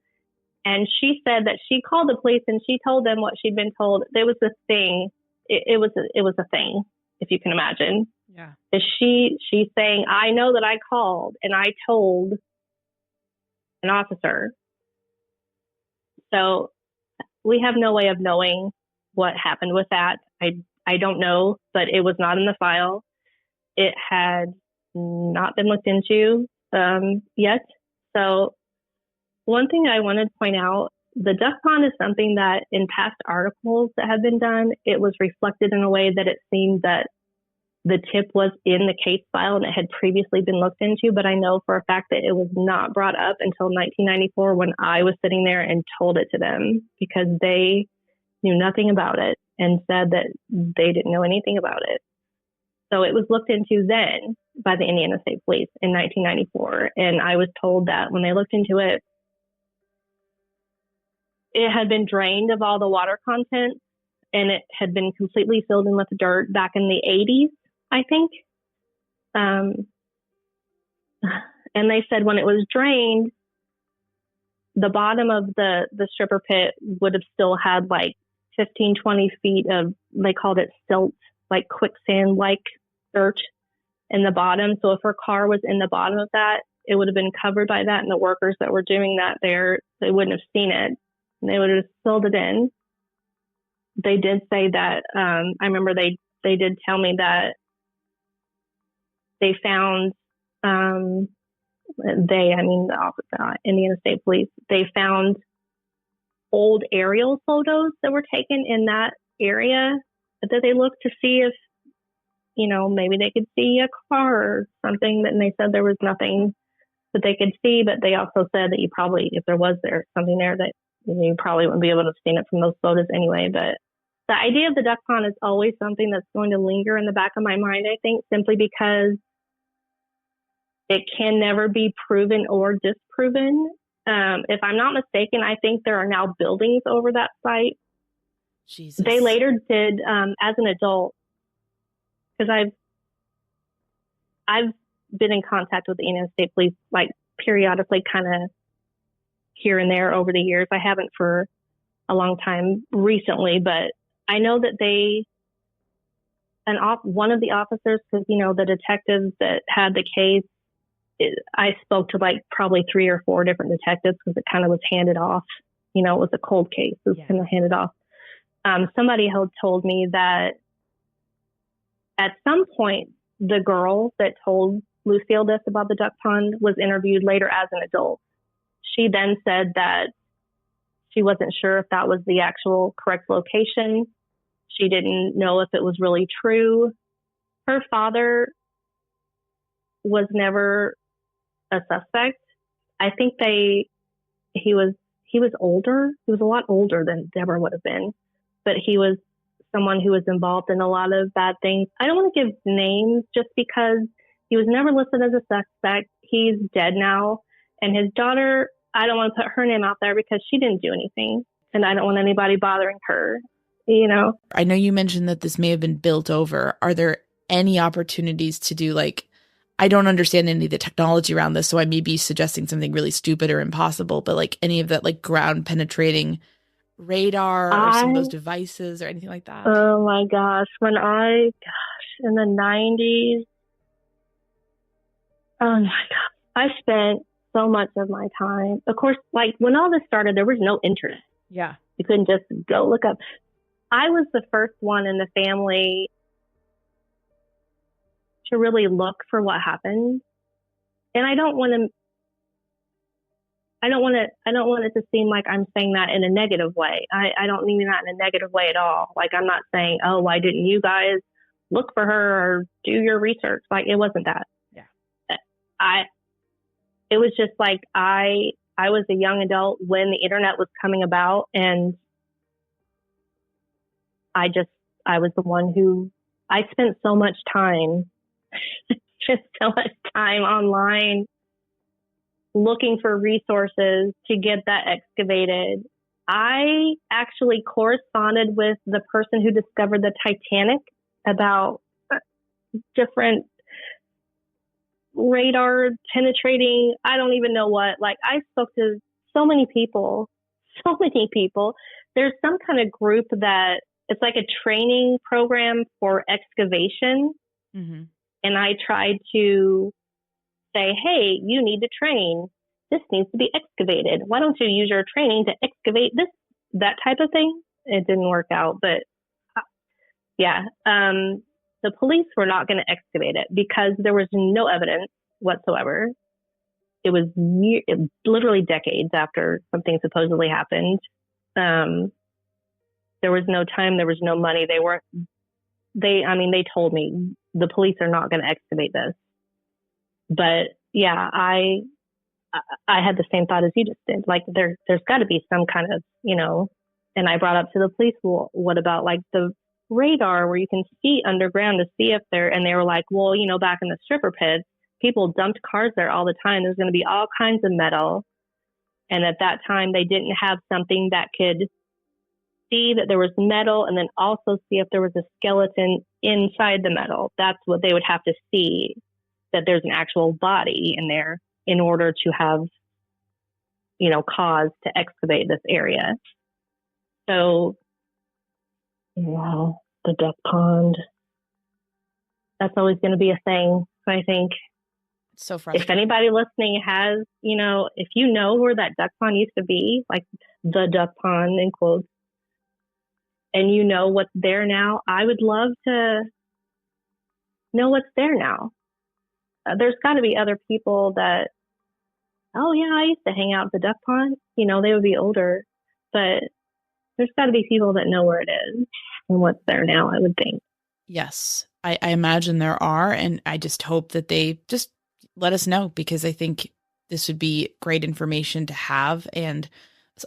And she said that she called the police and she told them what she'd been told. There was this thing. It was a thing, if you can imagine. Yeah. She's saying, I know that I called and I told an officer. So we have no way of knowing what happened with that. I don't know, but it was not in the file. It had not been looked into yet. So one thing I wanted to point out, the duck pond is something that in past articles that have been done, it was reflected in a way that it seemed that the tip was in the case file and it had previously been looked into. But I know for a fact that it was not brought up until 1994 when I was sitting there and told it to them, because they knew nothing about it and said that they didn't know anything about it. So it was looked into then by the Indiana State Police in 1994. And I was told that when they looked into it, it had been drained of all the water content and it had been completely filled in with dirt back in the 80s, I think. And they said when it was drained, the bottom of the stripper pit would have still had like 15, 20 feet of, they called it silt, like quicksand-like dirt in the bottom. So if her car was in the bottom of that, it would have been covered by that. And the workers that were doing that there, they wouldn't have seen it. And they would have filled it in. They did say that, I remember they did tell me that they found, the Indiana State Police, they found old aerial photos that were taken in that area that they looked to see if, maybe they could see a car or something. And they said there was nothing that they could see, but they also said that you probably, if there was something there, that you probably wouldn't be able to have seen it from those photos anyway. But the idea of the duck pond is always something that's going to linger in the back of my mind, I think, simply because it can never be proven or disproven. If I'm not mistaken, I think there are now buildings over that site. Jesus. They later did, as an adult, because I've been in contact with the Indiana State Police, like periodically, kind of here and there over the years. I haven't for a long time recently, but I know that one of the officers, because the detectives that had the case, I spoke to like probably 3 or 4 different detectives because it kind of was handed off. It was a cold case. It was kind of handed off. Somebody had told me that at some point, the girl that told Lucille this about the duck pond was interviewed later as an adult. She then said that she wasn't sure if that was the actual correct location. She didn't know if it was really true. Her father was never a suspect. I think he was older. He was a lot older than Debra would have been, but he was someone who was involved in a lot of bad things. I don't want to give names just because he was never listed as a suspect. He's dead now. And his daughter, I don't want to put her name out there because she didn't do anything. And I don't want anybody bothering her, I know you mentioned that this may have been built over. Are there any opportunities to do I don't understand any of the technology around this, so I may be suggesting something really stupid or impossible, but any of that ground penetrating radar or some of those devices or anything like that? Oh my gosh. In the 90s, oh my God, I spent so much of my time. Of course, when all this started, there was no internet. Yeah. You couldn't just go look up. I was the first one in the family to really look for what happened. And I don't want it to seem like I'm saying that in a negative way. I don't mean that in a negative way at all. I'm not saying, oh, why didn't you guys look for her or do your research? It wasn't that. Yeah. It was just I was a young adult when the internet was coming about, and I was the one who, I spent so much time online looking for resources to get that excavated. I actually corresponded with the person who discovered the Titanic about different radar penetrating, I don't even know what. I spoke to so many people. There's some kind of group that it's like a training program for excavation. Mm-hmm. And I tried to say, hey, you need to train. This needs to be excavated. Why don't you use your training to excavate this, that type of thing? It didn't work out. But the police were not going to excavate it because there was no evidence whatsoever. It was literally decades after something supposedly happened. There was no time. There was no money. They told me the police are not going to excavate this. But yeah, I had the same thought as you just did. There's got to be some kind of, and I brought up to the police, well, what about the radar where you can see underground to see if and they were like, well, back in the stripper pits, people dumped cars there all the time. There's going to be all kinds of metal. And at that time, they didn't have something that could see that there was metal and then also see if there was a skeleton inside the metal. That's what they would have to see, that there's an actual body in there in order to have cause to excavate this area. So, the duck pond, that's always going to be a thing. I think So frustrating. if anybody listening has, if you know where that duck pond used to be, like the duck pond in quotes, and you know what's there now, I would love to know what's there now. There's got to be other people that, oh yeah, I used to hang out at the duck pond. They would be older, but there's got to be people that know where it is and what's there now, I would think. Yes, I imagine there are. And I just hope that they just let us know, because I think this would be great information to have. And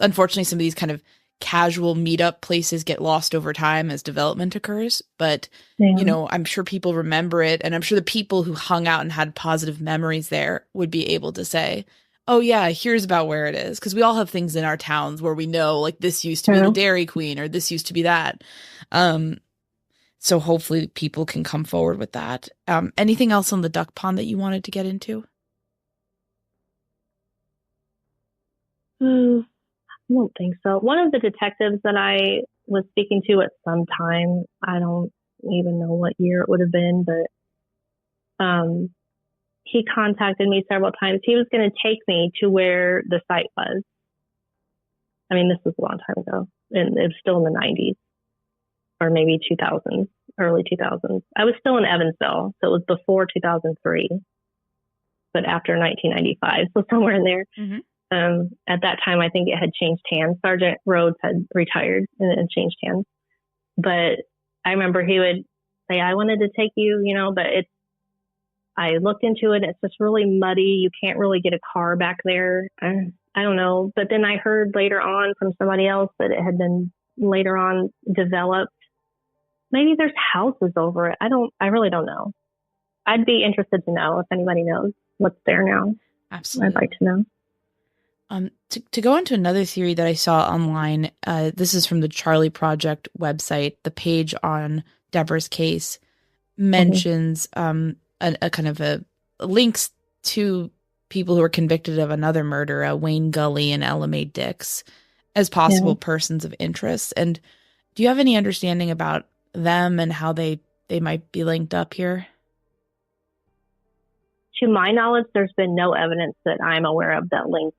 unfortunately, some of these kind of casual meetup places get lost over time as development occurs. But, I'm sure people remember it. And I'm sure the people who hung out and had positive memories there would be able to say, oh yeah, here's about where it is. Because we all have things in our towns where we know, like, this used to be the Dairy Queen, or this used to be that. So hopefully people can come forward with that. Anything else on the duck pond that you wanted to get into? I don't think so. One of the detectives that I was speaking to at some time, I don't even know what year it would have been, but he contacted me several times. He was going to take me to where the site was. I mean, this was a long time ago, and it was still in the 90s, or maybe 2000s, early 2000s. I was still in Evansville, so it was before 2003, but after 1995, so somewhere in there. Mm-hmm. At that time, I think it had changed hands. Sergeant Rhodes had retired and changed hands. But I remember he would say, I wanted to take you, but I looked into it. It's just really muddy. You can't really get a car back there. I don't know. But then I heard later on from somebody else that it had been later on developed. Maybe there's houses over it. I really don't know. I'd be interested to know if anybody knows what's there now. Absolutely. I'd like to know. To go into another theory that I saw online, this is from the Charlie Project website. The page on Debra's case mentions a kind of a links to people who were convicted of another murder, Wayne Gully and Ella Mae Dix, as possible persons of interest. And do you have any understanding about them and how they might be linked up here? To my knowledge, there's been no evidence that I'm aware of that links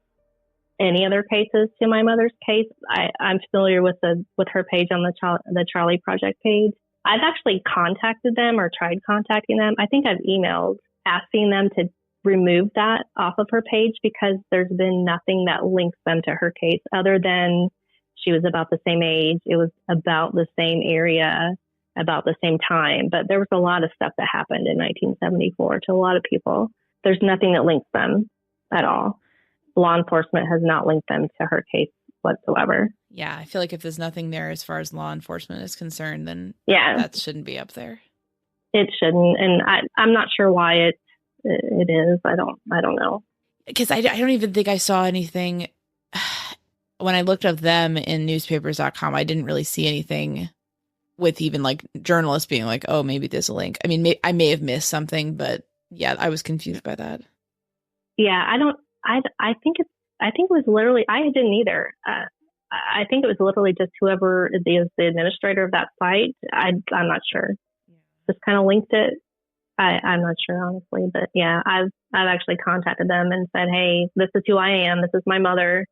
any other cases to my mother's case. I'm familiar with her page on the Charlie Project page. I've actually contacted them or tried contacting them. I think I've emailed asking them to remove that off of her page, because there's been nothing that links them to her case other than she was about the same age. It was about the same area, about the same time. But there was a lot of stuff that happened in 1974 to a lot of people. There's nothing that links them at all. Law enforcement has not linked them to her case whatsoever. Yeah, I feel like if there's nothing there as far as law enforcement is concerned, then that shouldn't be up there. It shouldn't, and I'm not sure why it is. I don't know. Because I don't even think I saw anything when I looked up them in newspapers.com. I didn't really see anything with even like journalists being like, "Oh, maybe there's a link." I mean, I may have missed something, but yeah, I was confused by that. Yeah, I think it was literally, I didn't either. I think it was literally just whoever is the administrator of that site. I'm not sure. Just kind of linked it. I'm not sure, honestly, but yeah, I've actually contacted them and said, hey, this is who I am. This is my mother.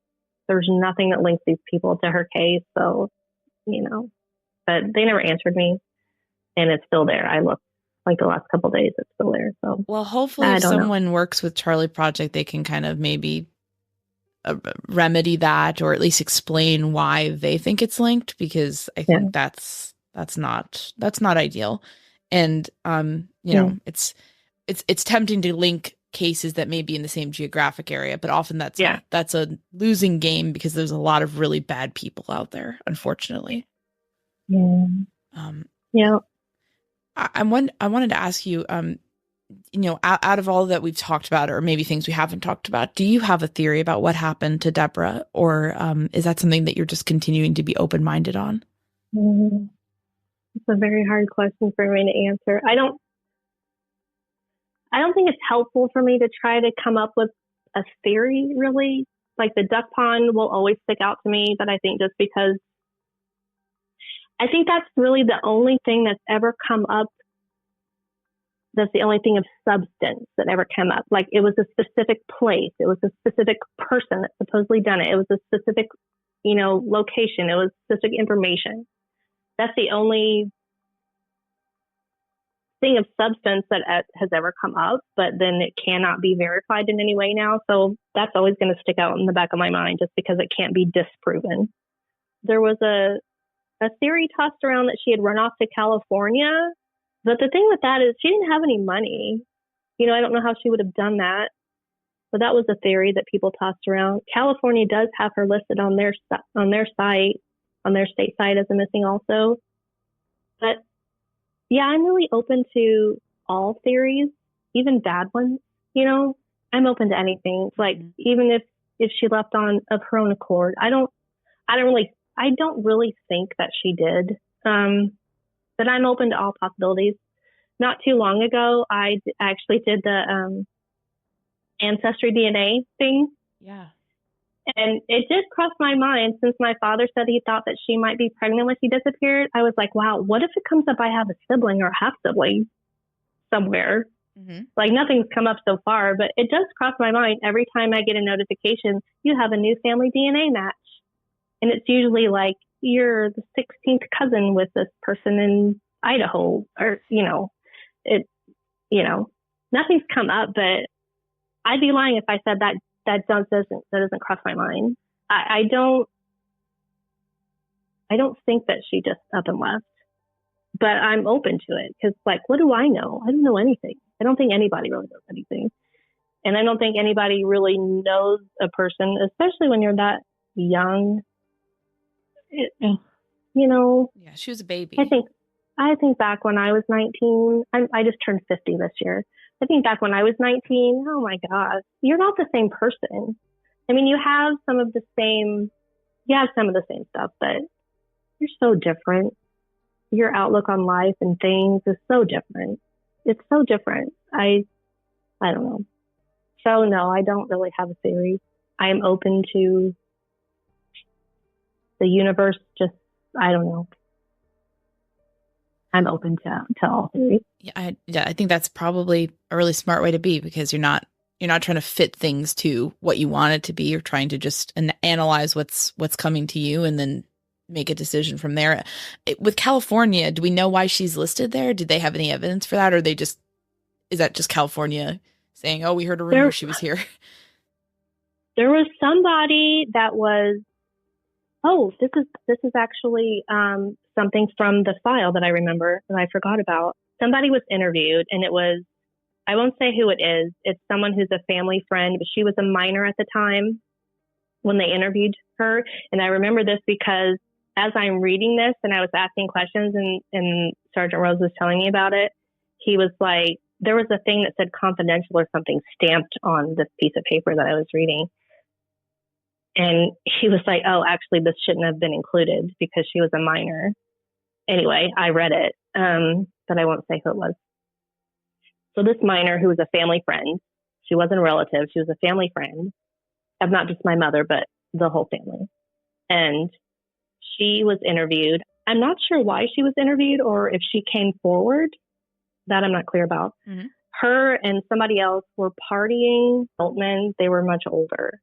There's nothing that links these people to her case. So, but they never answered me, and it's still there. I looked like the last couple of days, it's still there. So, well, hopefully if someone works with Charlie Project, they can kind of maybe remedy that, or at least explain why they think it's linked, because I think that's not ideal. And it's tempting to link cases that may be in the same geographic area, but often that's a losing game, because there's a lot of really bad people out there, unfortunately. I wanted to ask you, out of all that we've talked about, or maybe things we haven't talked about, do you have a theory about what happened to Debra, or is that something that you're just continuing to be open-minded on? It's a very hard question for me to answer. I don't think it's helpful for me to try to come up with a theory, really. Like the duck pond will always stick out to me, but I think just because I think that's really the only thing that's ever come up. That's the only thing of substance that ever came up. Like it was a specific place. It was a specific person that supposedly done it. It was a specific, location. It was specific information. That's the only thing of substance that has ever come up, but then it cannot be verified in any way now. So that's always going to stick out in the back of my mind just because it can't be disproven. There was a theory tossed around that she had run off to California. But the thing with that is she didn't have any money. I don't know how she would have done that. But that was a theory that people tossed around. California does have her listed on their site, on their state site as a missing also. But yeah, I'm really open to all theories, even bad ones. I'm open to anything. Like even if she left of her own accord, I don't really think that she did. But I'm open to all possibilities. Not too long ago, I actually did the ancestry DNA thing. Yeah. And it did cross my mind, since my father said he thought that she might be pregnant when she disappeared. I was like, wow, what if it comes up I have a sibling or a half sibling somewhere? Mm-hmm. Like nothing's come up so far, but it does cross my mind every time I get a notification, you have a new family DNA match. And it's usually like, you're the 16th cousin with this person in Idaho, or, nothing's come up, but I'd be lying if I said that doesn't cross my mind. I don't think that she just up and left, but I'm open to it because, like, what do I know? I don't know anything. I don't think anybody really knows anything. And I don't think anybody really knows a person, especially when you're that young. Yeah, she was a baby. I think back when I was 19, I just turned 50 this year. I think back when I was 19, oh my gosh, you're not the same person. I mean, you have some of the same stuff, but you're so different. Your outlook on life and things is so different. It's so different. I don't know. So no, I don't really have a theory. I am open to the universe. Just, I don't know. I'm open to all theories. Yeah, I think that's probably a really smart way to be, because you're not trying to fit things to what you want it to be. You're trying to just analyze what's coming to you and then make a decision from there. With California, do we know why she's listed there? Did they have any evidence for that, or is that just California saying, "Oh, we heard a rumor she was here"? There was somebody that was. Oh, this is actually something from the file that I remember that I forgot about. Somebody was interviewed, and it was, I won't say who it is. It's someone who's a family friend, but she was a minor at the time when they interviewed her. And I remember this because as I'm reading this and I was asking questions and Sergeant Rose was telling me about it, he was like, there was a thing that said confidential or something stamped on this piece of paper that I was reading. And he was like, oh, actually, this shouldn't have been included because she was a minor. Anyway, I read it, but I won't say who it was. So this minor, who was a family friend, she wasn't a relative, she was a family friend of not just my mother, but the whole family. And she was interviewed. I'm not sure why she was interviewed or if she came forward. That I'm not clear about. Mm-hmm. Her and somebody else were partying, adult men. They were much older.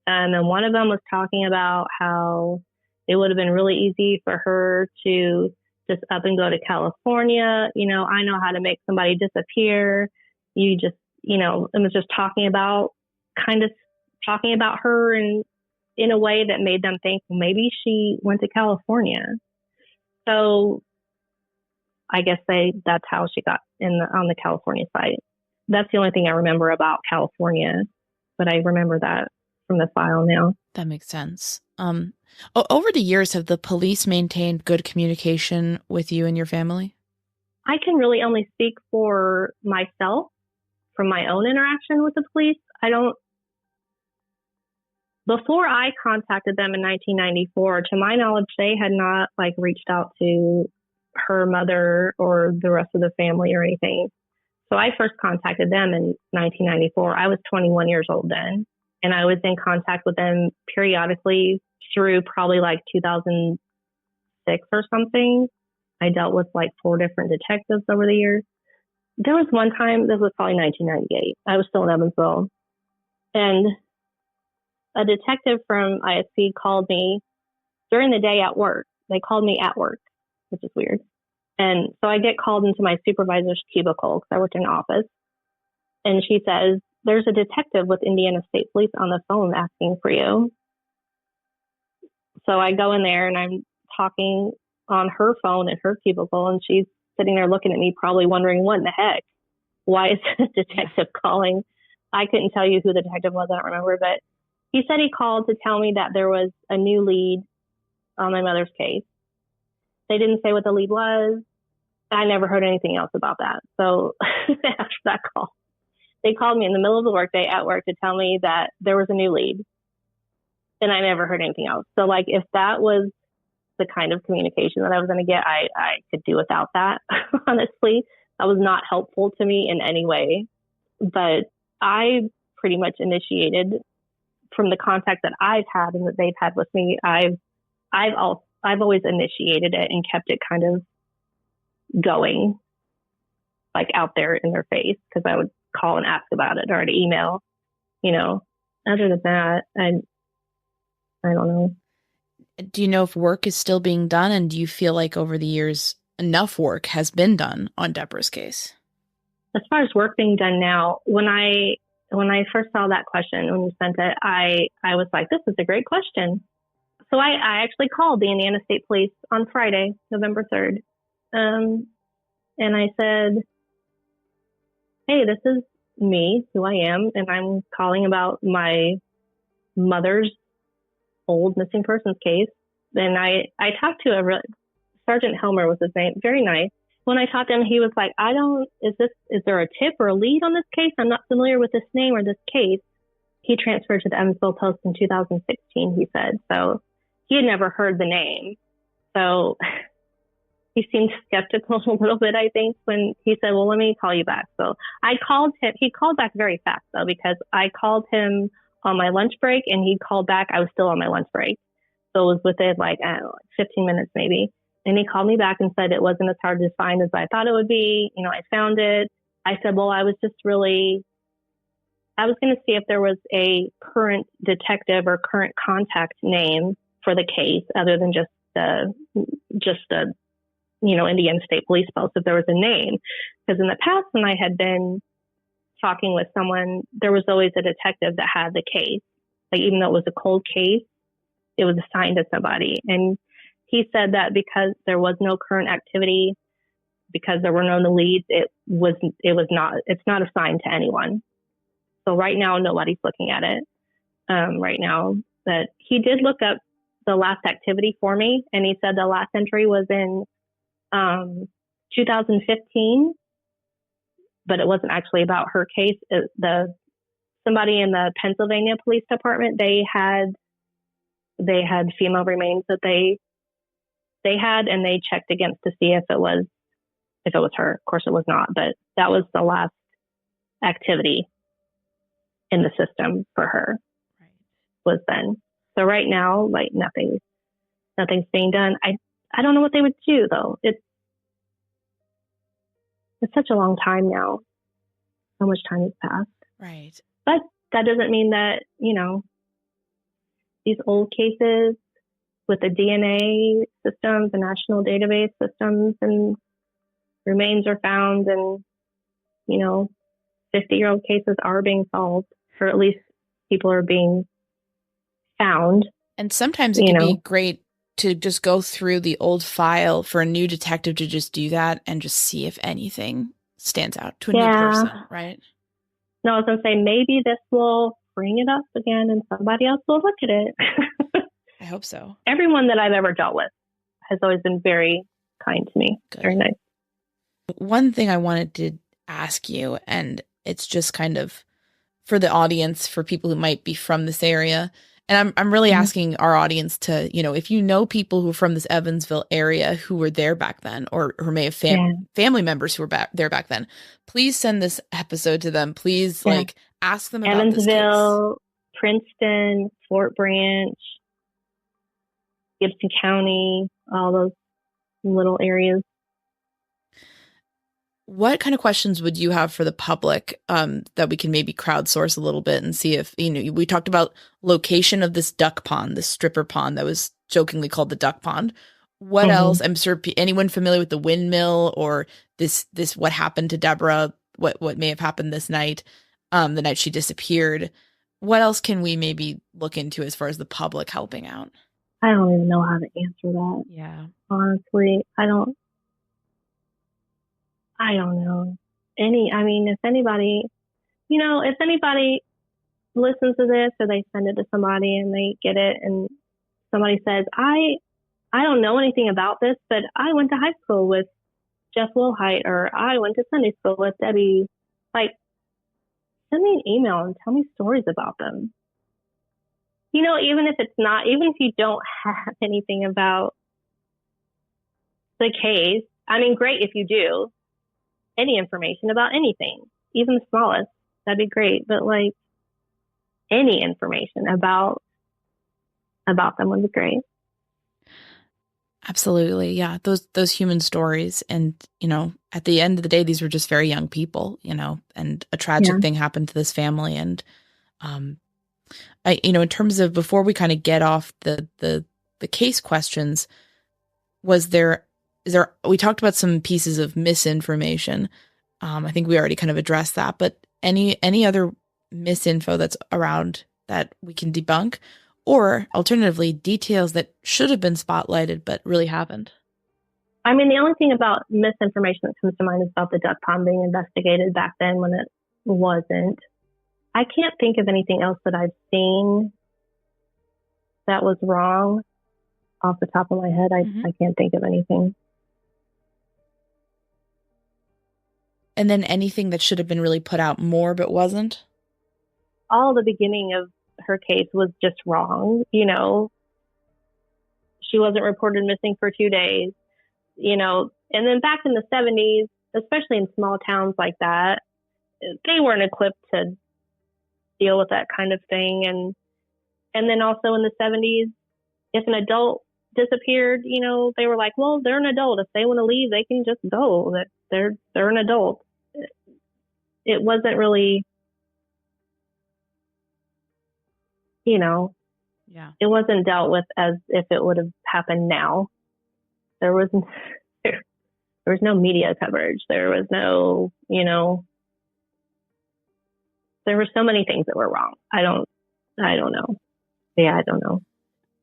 And then one of them was talking about how it would have been really easy for her to just up and go to California. You know, I know how to make somebody disappear. You just, you know, it was just talking about her in a way that made them think, well, maybe she went to California. So I guess that's how she got on the California site. That's the only thing I remember about California, but I remember that from the file now. That makes sense. Over the years, have the police maintained good communication with you and your family? I can really only speak for myself from my own interaction with the police. Before I contacted them in 1994, to my knowledge, they had not reached out to her mother or the rest of the family or anything. So I first contacted them in 1994. I was 21 years old then. And I was in contact with them periodically through probably like 2006 or something. I dealt with like 4 different detectives over the years. There was one time, this was probably 1998. I was still in Evansville. And a detective from ISP called me during the day at work. They called me at work, which is weird. And so I get called into my supervisor's cubicle because I worked in an office. And she says, there's a detective with Indiana State Police on the phone asking for you. So I go in there and I'm talking on her phone at her cubicle, and she's sitting there looking at me, probably wondering, what in the heck? Why is the detective calling? I couldn't tell you who the detective was. I don't remember, but he said he called to tell me that there was a new lead on my mother's case. They didn't say what the lead was. I never heard anything else about that. So after that call, they called me in the middle of the workday at work to tell me that there was a new lead, and I never heard anything else. So like, if that was the kind of communication that I was going to get, I could do without that. Honestly, that was not helpful to me in any way. But I pretty much initiated, from the contact that I've had and that they've had with me, I've always initiated it and kept it kind of going, like out there in their face, because I would call and ask about it, or I'd email. Other than that, I don't know. Do you know if work is still being done, and do you feel like over the years enough work has been done on Debra's case? As far as work being done now, when I first saw that question, when you sent it, I was like, this is a great question. So I actually called the Indiana State Police on Friday, November 3rd. And I said, hey, this is me, who I am, and I'm calling about my mother's old missing persons case. And I talked to Sergeant Helmer was his name, very nice. When I talked to him, he was like, is there a tip or a lead on this case? I'm not familiar with this name or this case. He transferred to the Evansville Post in 2016, he said. So he had never heard the name. So he seemed skeptical a little bit, I think, when he said, well, let me call you back. So I called him. He called back very fast, though, because I called him on my lunch break, and he called back. I was still on my lunch break. So it was within like 15 minutes maybe. And he called me back and said it wasn't as hard to find as I thought it would be. I found it. I said, well, I was going to see if there was a current detective or current contact name for the case other than just the Indiana State Police Post, if there was a name. Because in the past, when I had been talking with someone, there was always a detective that had the case. Like, even though it was a cold case, it was assigned to somebody. And he said that because there was no current activity, because there were no leads, it's not assigned to anyone. So right now, nobody's looking at it right now. But he did look up the last activity for me, and he said the last entry was in 2015, but it wasn't actually about her case. Somebody in the Pennsylvania Police Department, they had female remains that they had, and they checked against to see if it was her. Of course, it was not, but that was the last activity in the system for her. Right. Was then. So right now, like, nothing's being done. I don't know what they would do, though. It's such a long time now. So much time has passed. Right. But that doesn't mean that, these old cases with the DNA systems, the national database systems, and remains are found, and, 50-year-old cases are being solved, or at least people are being found. And sometimes it can be great to just go through the old file for a new detective to just do that and just see if anything stands out to a new person, right? No, I was going to say, maybe this will bring it up again and somebody else will look at it. I hope so. Everyone that I've ever dealt with has always been very kind to me. Good. Very nice. One thing I wanted to ask you, and it's just kind of for the audience, for people who might be from this area, and I'm really asking our audience to, if you know people who are from this Evansville area who were there back then, or who may have family members who were there back then, please send this episode to them. Please, ask them about Evansville, this case. Princeton, Fort Branch, Gibson County, all those little areas. What kind of questions would you have for the public that we can maybe crowdsource a little bit and see if, we talked about location of this duck pond, this stripper pond that was jokingly called the duck pond. What else? I'm sure anyone familiar with the Windmill or this what happened to Debra, what may have happened this night, the night she disappeared. What else can we maybe look into as far as the public helping out? I don't even know how to answer that. Yeah. Honestly, I don't know. If anybody, if anybody listens to this or they send it to somebody and they get it and somebody says, I don't know anything about this, but I went to high school with Jeff Wilhite or I went to Sunday school with Debbie, send me an email and tell me stories about them. Even if you don't have anything about the case, great if you do. Any information about anything, even the smallest, that'd be great. But any information about them would be great. Absolutely. Yeah. Those human stories. And, at the end of the day, these were just very young people, and a tragic thing happened to this family. And, in terms of before we kind of get off the case questions, we talked about some pieces of misinformation. I think we already kind of addressed that, but any other misinfo that's around that we can debunk, or alternatively, details that should have been spotlighted but really haven't? The only thing about misinformation that comes to mind is about the duck pond being investigated back then when it wasn't. I can't think of anything else that I've seen that was wrong off the top of my head. I can't think of anything. And then anything that should have been really put out more but wasn't? All the beginning of her case was just wrong. She wasn't reported missing for 2 days, and then back in the 70s, especially in small towns like that, they weren't equipped to deal with that kind of thing. And then also in the 70s, if an adult disappeared, they were like, well, they're an adult. If they want to leave, they can just go. That they're an adult. It wasn't really, it wasn't dealt with as if it would have happened now. There was no media coverage. There was no, there were so many things that were wrong. I don't know. Yeah, I don't know.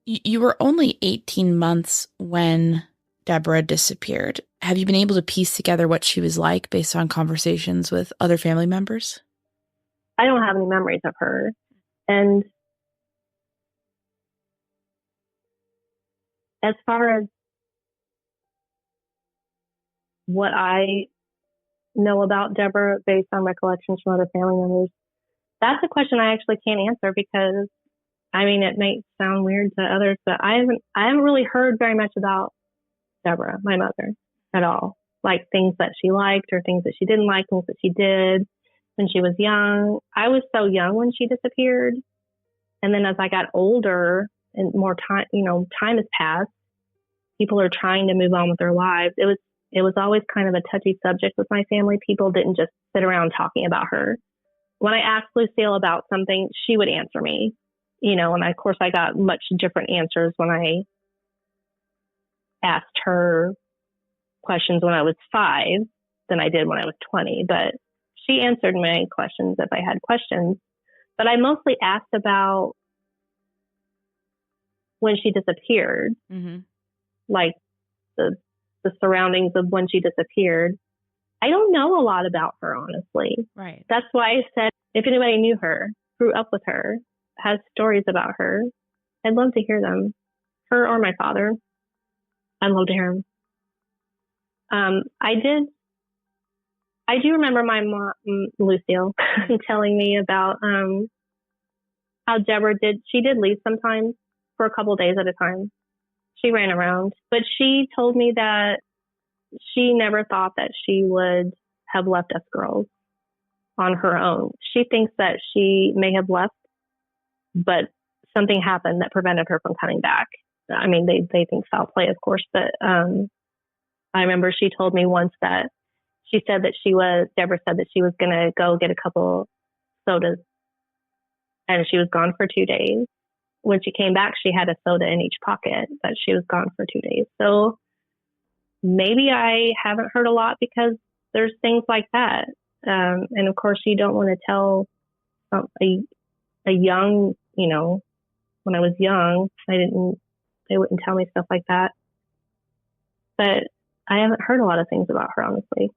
You were only 18 months when Debra disappeared. Have you been able to piece together what she was like based on conversations with other family members? I don't have any memories of her. And as far as what I know about Debra based on recollections from other family members, that's a question I actually can't answer because, it may sound weird to others, but I haven't really heard very much about Debra, my mother, at all. Like things that she liked or things that she didn't like, things that she did when she was young. I was so young when she disappeared. And then as I got older and more time, time has passed, people are trying to move on with their lives. It was always kind of a touchy subject with my family. People didn't just sit around talking about her. When I asked Lucille about something, she would answer me, and of course I got much different answers when I asked her questions when I was 5 than I did when I was 20. But she answered my questions if I had questions. But I mostly asked about when she disappeared, like the surroundings of when she disappeared. I don't know a lot about her, honestly. Right. That's why I said if anybody knew her, grew up with her, has stories about her, I'd love to hear them. Her or my father. I'd love to hear them. I do remember my mom, Lucille, telling me about how Debra did leave sometimes for a couple of days at a time. She ran around, but she told me that she never thought that she would have left us girls on her own. She thinks that she may have left but something happened that prevented her from coming back. I mean, they think foul play, of course, but I remember she told me once that Debra said that she was going to go get a couple sodas, and she was gone for 2 days. When she came back, she had a soda in each pocket, but she was gone for 2 days. So maybe I haven't heard a lot because there's things like that. And of course, you don't want to tell a young, when I was young, they wouldn't tell me stuff like that. But I haven't heard a lot of things about her, honestly,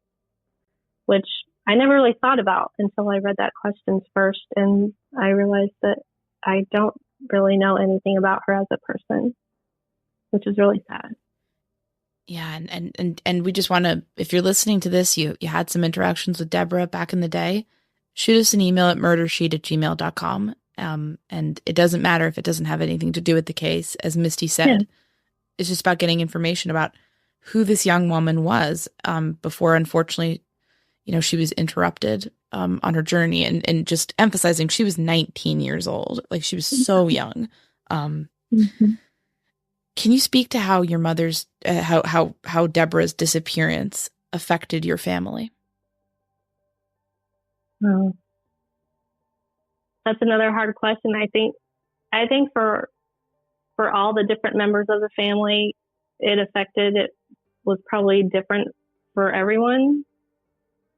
which I never really thought about until I read that questions first. And I realized that I don't really know anything about her as a person, which is really sad. Yeah. And we just want to, if you're listening to this, you had some interactions with Debra back in the day, shoot us an email at murdersheet@gmail.com. And it doesn't matter if it doesn't have anything to do with the case. As Misty said, It's just about getting information about who this young woman was before, unfortunately, she was interrupted on her journey, and just emphasizing she was 19 years old. Like, she was so young. Can you speak to how your mother's, how Debra's disappearance affected your family? Oh. That's another hard question. I think for all the different members of the family, it was probably different for everyone.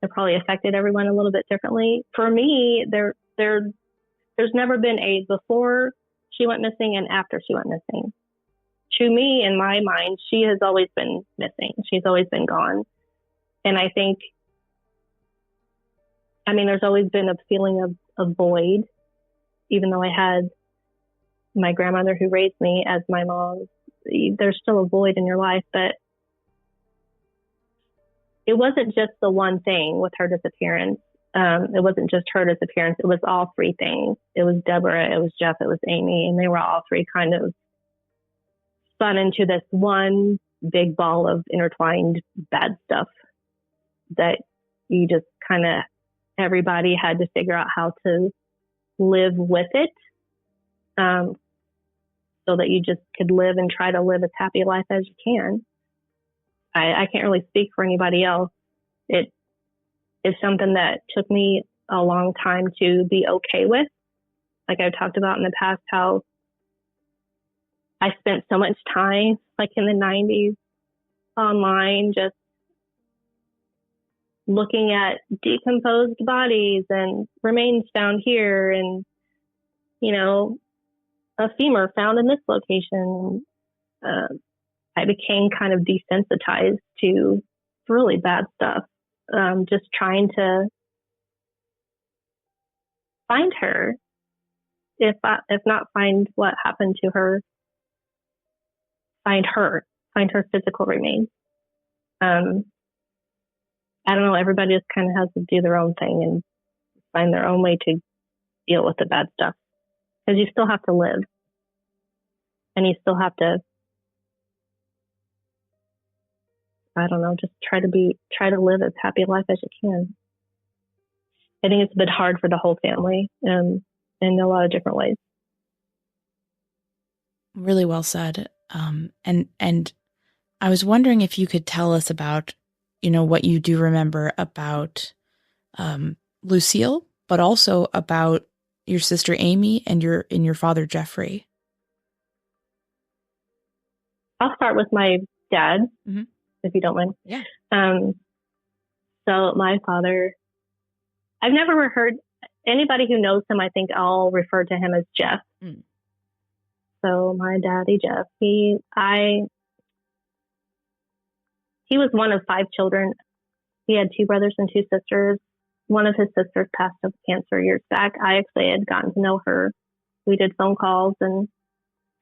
It probably affected everyone a little bit differently. For me, there's never been a before she went missing and after she went missing. To me, in my mind, she has always been missing. She's always been gone. And I think, there's always been a feeling of void, even though I had my grandmother who raised me as my mom. There's still a void in your life, but it wasn't just the one thing with her disappearance. It wasn't just her disappearance. It was all three things. It was Debra, it was Jeff, it was Amy, and they were all three kind of spun into this one big ball of intertwined bad stuff that you just kind of, everybody had to figure out how to live with it, so that you just could live and try to live as happy a life as you can. I can't really speak for anybody else. It is something that took me a long time to be okay with. Like I've talked about in the past, how I spent so much time, like in the 90s, online, just looking at decomposed bodies and remains found here, and, a femur found in this location. I became kind of desensitized to really bad stuff, just trying to find her, if not find what happened to her, find her physical remains. I don't know, everybody just kind of has to do their own thing and find their own way to deal with the bad stuff, because you still have to live, and you still have to, I don't know, just try to live as happy a life as you can. I think it's a bit hard for the whole family, in a lot of different ways. Really well said. And I was wondering if you could tell us about, what you do remember about Lucille, but also about your sister Amy and your father Jeffrey. I'll start with my dad. Mm-hmm. If you don't mind. Yeah. So my father, I've never heard anybody who knows him, I think I'll refer to him as Jeff. Mm. So my daddy, Jeff, he was one of 5 children. He had 2 brothers and 2 sisters. One of his sisters passed of cancer years back. I actually had gotten to know her. We did phone calls and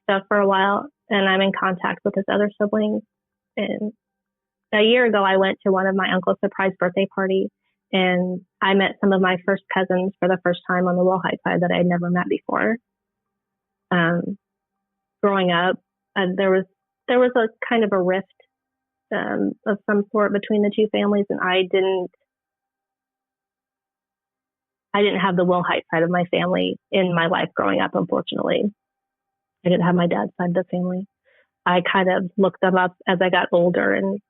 stuff for a while, and I'm in contact with his other siblings. And a year ago, I went to one of my uncle's surprise birthday party, and I met some of my first cousins for the first time on the Wilhite side that I had never met before. Growing up, there was a kind of a rift of some sort between the two families, and I I didn't have the Wilhite side of my family in my life growing up, unfortunately. I didn't have my dad's side of the family. I kind of looked them up as I got older and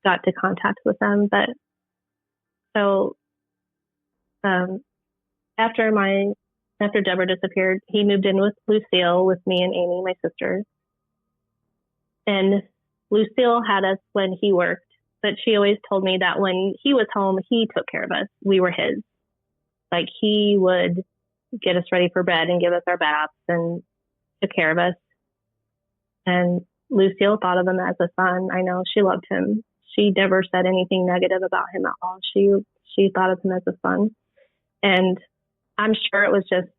got to contact with them. But so after Debra disappeared, he moved in with Lucille, with me and Amy, my sister. And Lucille had us when he worked, but she always told me that when he was home, he took care of us. We were his. Like, he would get us ready for bed and give us our baths and took care of us. And Lucille thought of him as a son. I know she loved him. She never said anything negative about him at all. She thought of him as a son. And I'm sure it was just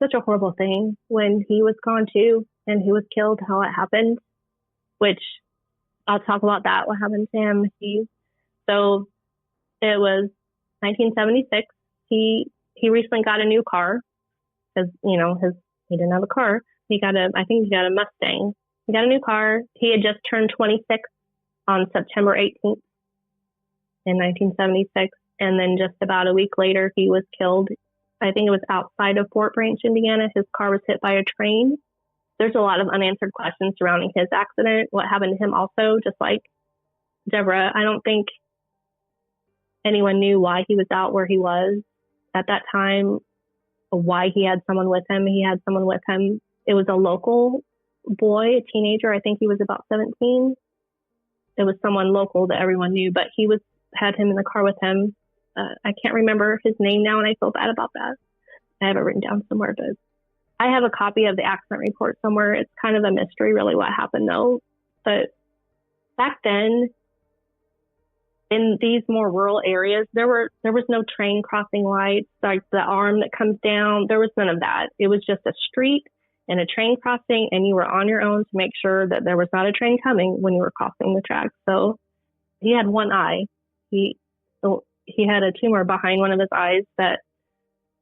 such a horrible thing when he was gone too, and he was killed, how it happened, which I'll talk about that, what happened to him. So it was 1976. He recently got a new car because, he didn't have a car. I think he got a Mustang. He got a new car. He had just turned 26 on September 18th in 1976. And then just about a week later, he was killed. I think it was outside of Fort Branch, Indiana. His car was hit by a train. There's a lot of unanswered questions surrounding his accident, what happened to him also, just like Debra. I don't think anyone knew why he was out where he was at that time, why he had someone with him. He had someone with him. It was a local boy, a teenager. I think he was about 17. It was someone local that everyone knew, but he had him in the car with him. I can't remember his name now, and I feel bad about that. I have it written down somewhere, but I have a copy of the accident report somewhere. It's kind of a mystery, really, what happened, though. But back then, in these more rural areas, there was no train crossing lights, like the arm that comes down. There was none of that. It was just a street and a train crossing, and you were on your own to make sure that there was not a train coming when you were crossing the tracks. So he had one eye. He had a tumor behind one of his eyes that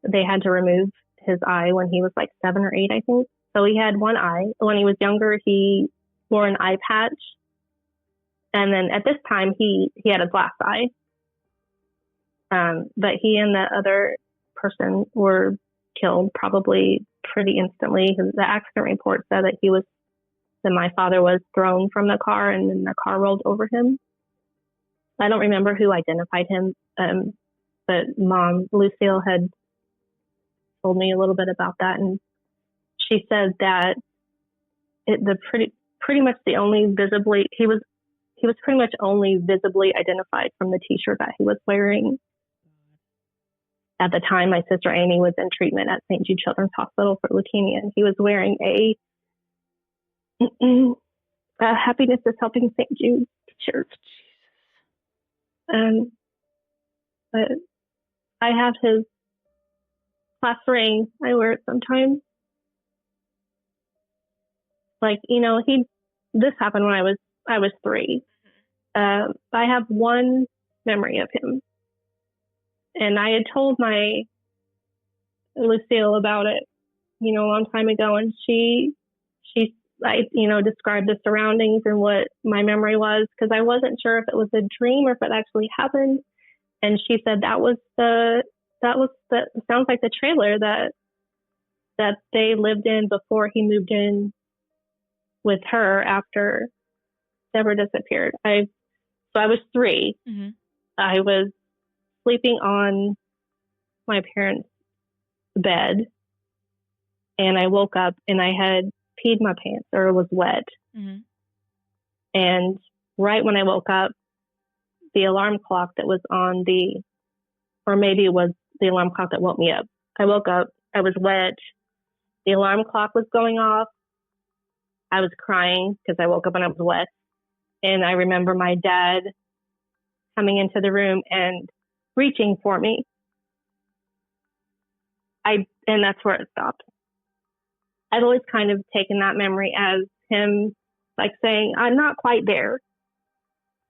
they had to remove his eye when he was like 7 or 8, I think. So he had one eye. When he was younger, he wore an eye patch. And then at this time, he had a glass eye. But he and the other person were killed probably pretty instantly. The accident report said that my father was thrown from the car and then the car rolled over him. I don't remember who identified him, but Mom, Lucille, had told me a little bit about that. And she said that pretty much the only visibly, he was pretty much only visibly identified from the t-shirt that he was wearing. At the time, my sister Amy was in treatment at St. Jude Children's Hospital for leukemia, and he was wearing a Happiness is Helping St. Jude t-shirt. But I have his class ring. I wear it sometimes. Like, this happened when I was 3. I have one memory of him. And I had told my Lucille about it, a long time ago. And she described the surroundings and what my memory was, because I wasn't sure if it was a dream or if it actually happened. And she said it sounds like the trailer that they lived in before he moved in with her after Debra disappeared. So I was 3. Mm-hmm. I was sleeping on my parents' bed, and I woke up and I had peed my pants, or it was wet. Mm-hmm. And right when I woke up, the alarm clock that was on or maybe it was the alarm clock that woke me up. I woke up, I was wet. The alarm clock was going off. I was crying because I woke up and I was wet. And I remember my dad coming into the room and reaching for me. And that's where it stopped. I've always kind of taken that memory as him like saying, I'm not quite there,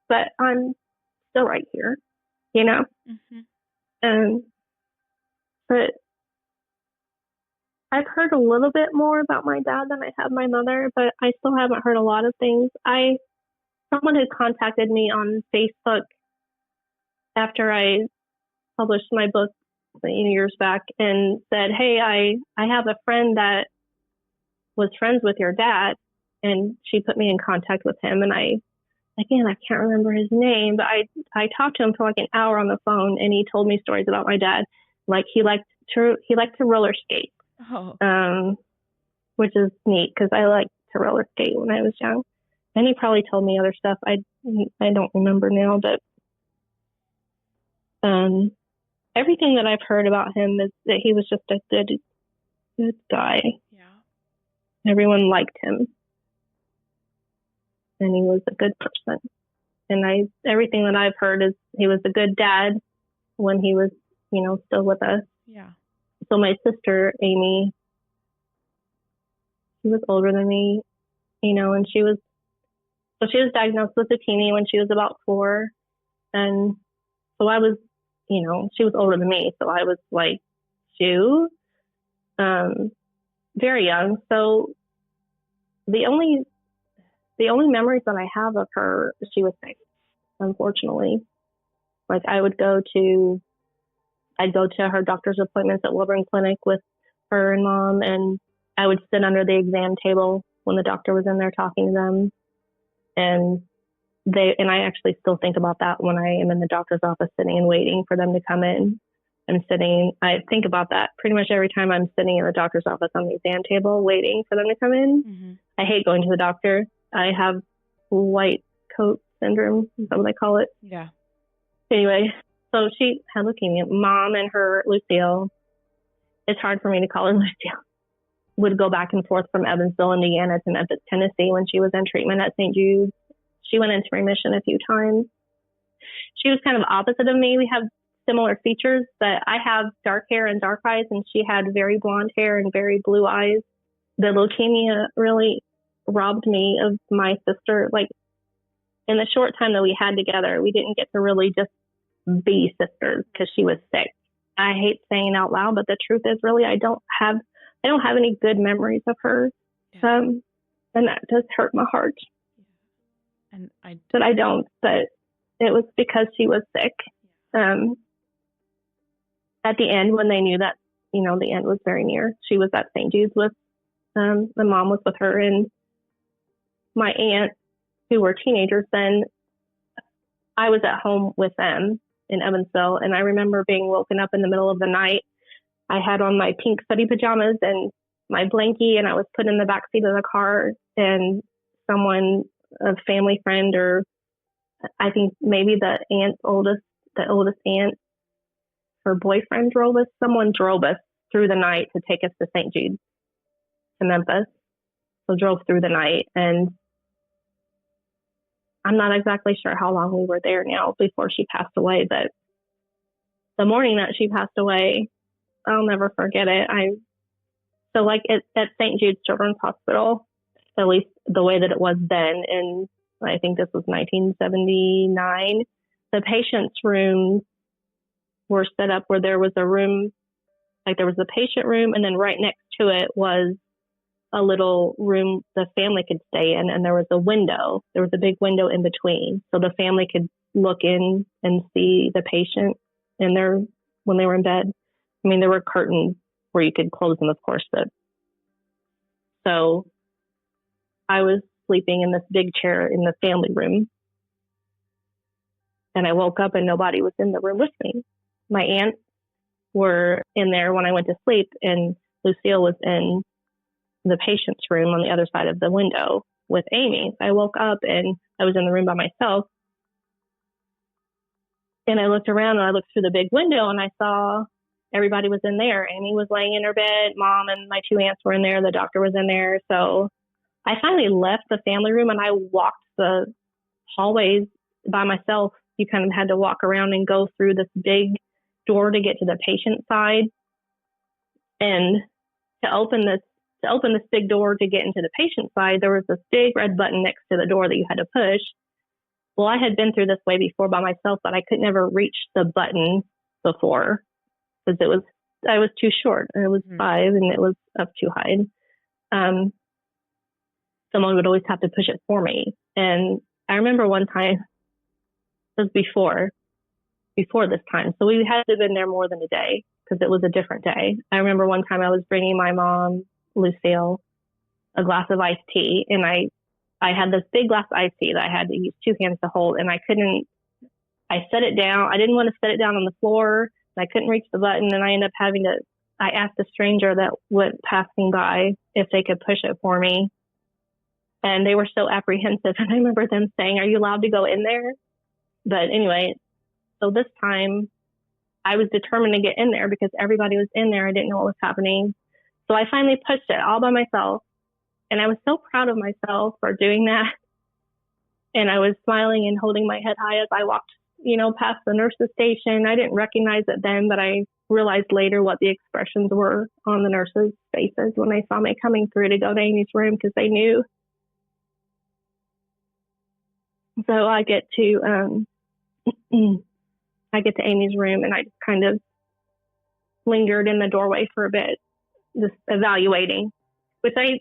but I'm still right here, Mm-hmm. But I've heard a little bit more about my dad than I have my mother, but I still haven't heard a lot of things. Someone had contacted me on Facebook after I published my book years back and said, hey, I have a friend that was friends with your dad, and she put me in contact with him. And I can't remember his name, but I talked to him for like an hour on the phone, and he told me stories about my dad. Like he liked to roller skate, which is neat because I liked to roller skate when I was young. And he probably told me other stuff I don't remember now, but everything that I've heard about him is that he was just a good guy. Yeah. Everyone liked him. And he was a good person. And everything that I've heard is he was a good dad when he was, still with us. Yeah. So my sister, Amy, she was older than me, and she was diagnosed with leukemia when she was about 4. And so I was, she was older than me. So I was like 2, very young. So the only memories that I have of her, she was sick, unfortunately. Like I'd go to her doctor's appointments at Wilburn Clinic with her and Mom, and I would sit under the exam table when the doctor was in there talking to them. And I actually still think about that when I am in the doctor's office sitting and waiting for them to come in. I think about that pretty much every time I'm sitting in the doctor's office on the exam table waiting for them to come in. Mm-hmm. I hate going to the doctor. I have white coat syndrome, is that what they call it? Yeah. Anyway, so she had leukemia. Mom and her, Lucille, it's hard for me to call her Lucille, would go back and forth from Evansville, Indiana to Memphis, Tennessee when she was in treatment at St. Jude's. She went into remission a few times. She was kind of opposite of me. We have similar features, but I have dark hair and dark eyes, and she had very blonde hair and very blue eyes. The leukemia really robbed me of my sister. Like in the short time that we had together, we didn't get to really just be sisters because she was sick. I hate saying it out loud, but the truth is really I don't have any good memories of her. Yeah. And that does hurt my heart. And but it was because she was sick. At the end, when they knew that, the end was very near, she was at St. Jude's with, the mom was with her and my aunt, who were teenagers then. I was at home with them in Evansville, and I remember being woken up in the middle of the night. I had on my pink study pajamas and my blankie, and I was put in the backseat of the car, and a family friend, or I think maybe the oldest aunt, her boyfriend drove us. Someone drove us through the night to take us to St. Jude, to Memphis. So drove through the night, and I'm not exactly sure how long we were there now before she passed away, but the morning that she passed away, I'll never forget it. So like at St. Jude's Children's Hospital, at least the way that it was then, and I think this was 1979, the patient's rooms were set up where there was a room, like there was the patient room, and then right next to it was a little room the family could stay in, and there was a window. There was a big window in between, so the family could look in and see the patient when they were in bed. I mean, there were curtains where you could close them, of course, but so I was sleeping in this big chair in the family room, and I woke up and nobody was in the room with me. My aunts were in there when I went to sleep, and Lucille was in the patient's room on the other side of the window with Amy. I woke up and I was in the room by myself, and I looked around and I looked through the big window and I saw everybody was in there. Amy was laying in her bed. Mom and my 2 aunts were in there. The doctor was in there. So I finally left the family room and I walked the hallways by myself. You kind of had to walk around and go through this big door to get to the patient side. And to open this big door to get into the patient side, there was this big red button next to the door that you had to push. Well, I had been through this way before by myself, but I could never reach the button before because I was too short. It was 5 and it was up too high. Someone would always have to push it for me. And I remember one time, this was before, before this time. So we had to have been there more than a day because it was a different day. I remember one time I was bringing my mom, Lucille, a glass of iced tea, and I had this big glass of iced tea that I had to use two hands to hold, and I set it down. I didn't want to set it down on the floor. I couldn't reach the button, and I ended up I asked a stranger that went passing by if they could push it for me. And they were so apprehensive. And I remember them saying, "Are you allowed to go in there?" But anyway, so this time I was determined to get in there because everybody was in there. I didn't know what was happening. So I finally pushed it all by myself. And I was so proud of myself for doing that. And I was smiling and holding my head high as I walked, past the nurse's station. I didn't recognize it then, but I realized later what the expressions were on the nurses' faces when they saw me coming through to go to Amy's room because they knew. So I get to Amy's room, and I just kind of lingered in the doorway for a bit, just evaluating. Which I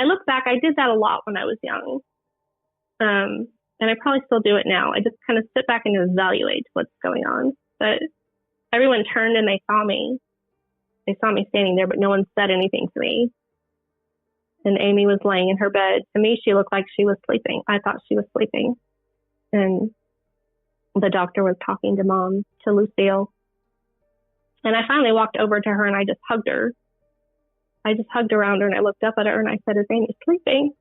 look back, I did that a lot when I was young, and I probably still do it now. I just kind of sit back and evaluate what's going on. But everyone turned and they saw me. They saw me standing there, but no one said anything to me. And Amy was laying in her bed. To me, she looked like she was sleeping. I thought she was sleeping. And the doctor was talking to Mom, to Lucille. And I finally walked over to her and I just hugged her. I just hugged around her and I looked up at her and I said, "Is Amy sleeping?"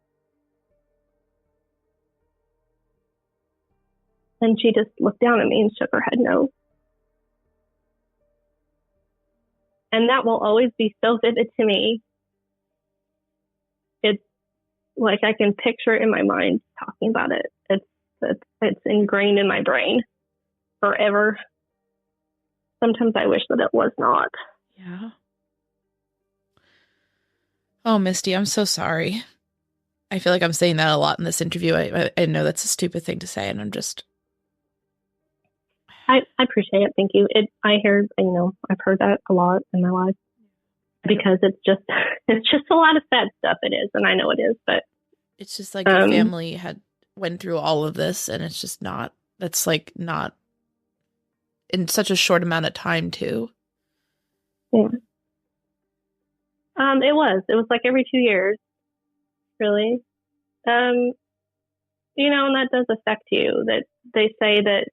And she just looked down at me and shook her head no. And that will always be so vivid to me. It's like I can picture it in my mind talking about it. It's ingrained in my brain forever. Sometimes I wish that it was not. Yeah. Oh, Misty, I'm so sorry. I feel like I'm saying that a lot in this interview. I know that's a stupid thing to say, and I'm just... I appreciate it. Thank you. I've heard that a lot in my life because it's just a lot of sad stuff. It is, and I know it is, but it's just like your family went through all of this, and it's just not in such a short amount of time too. Yeah. It was like every 2 years, really. And that does affect you. That they say that,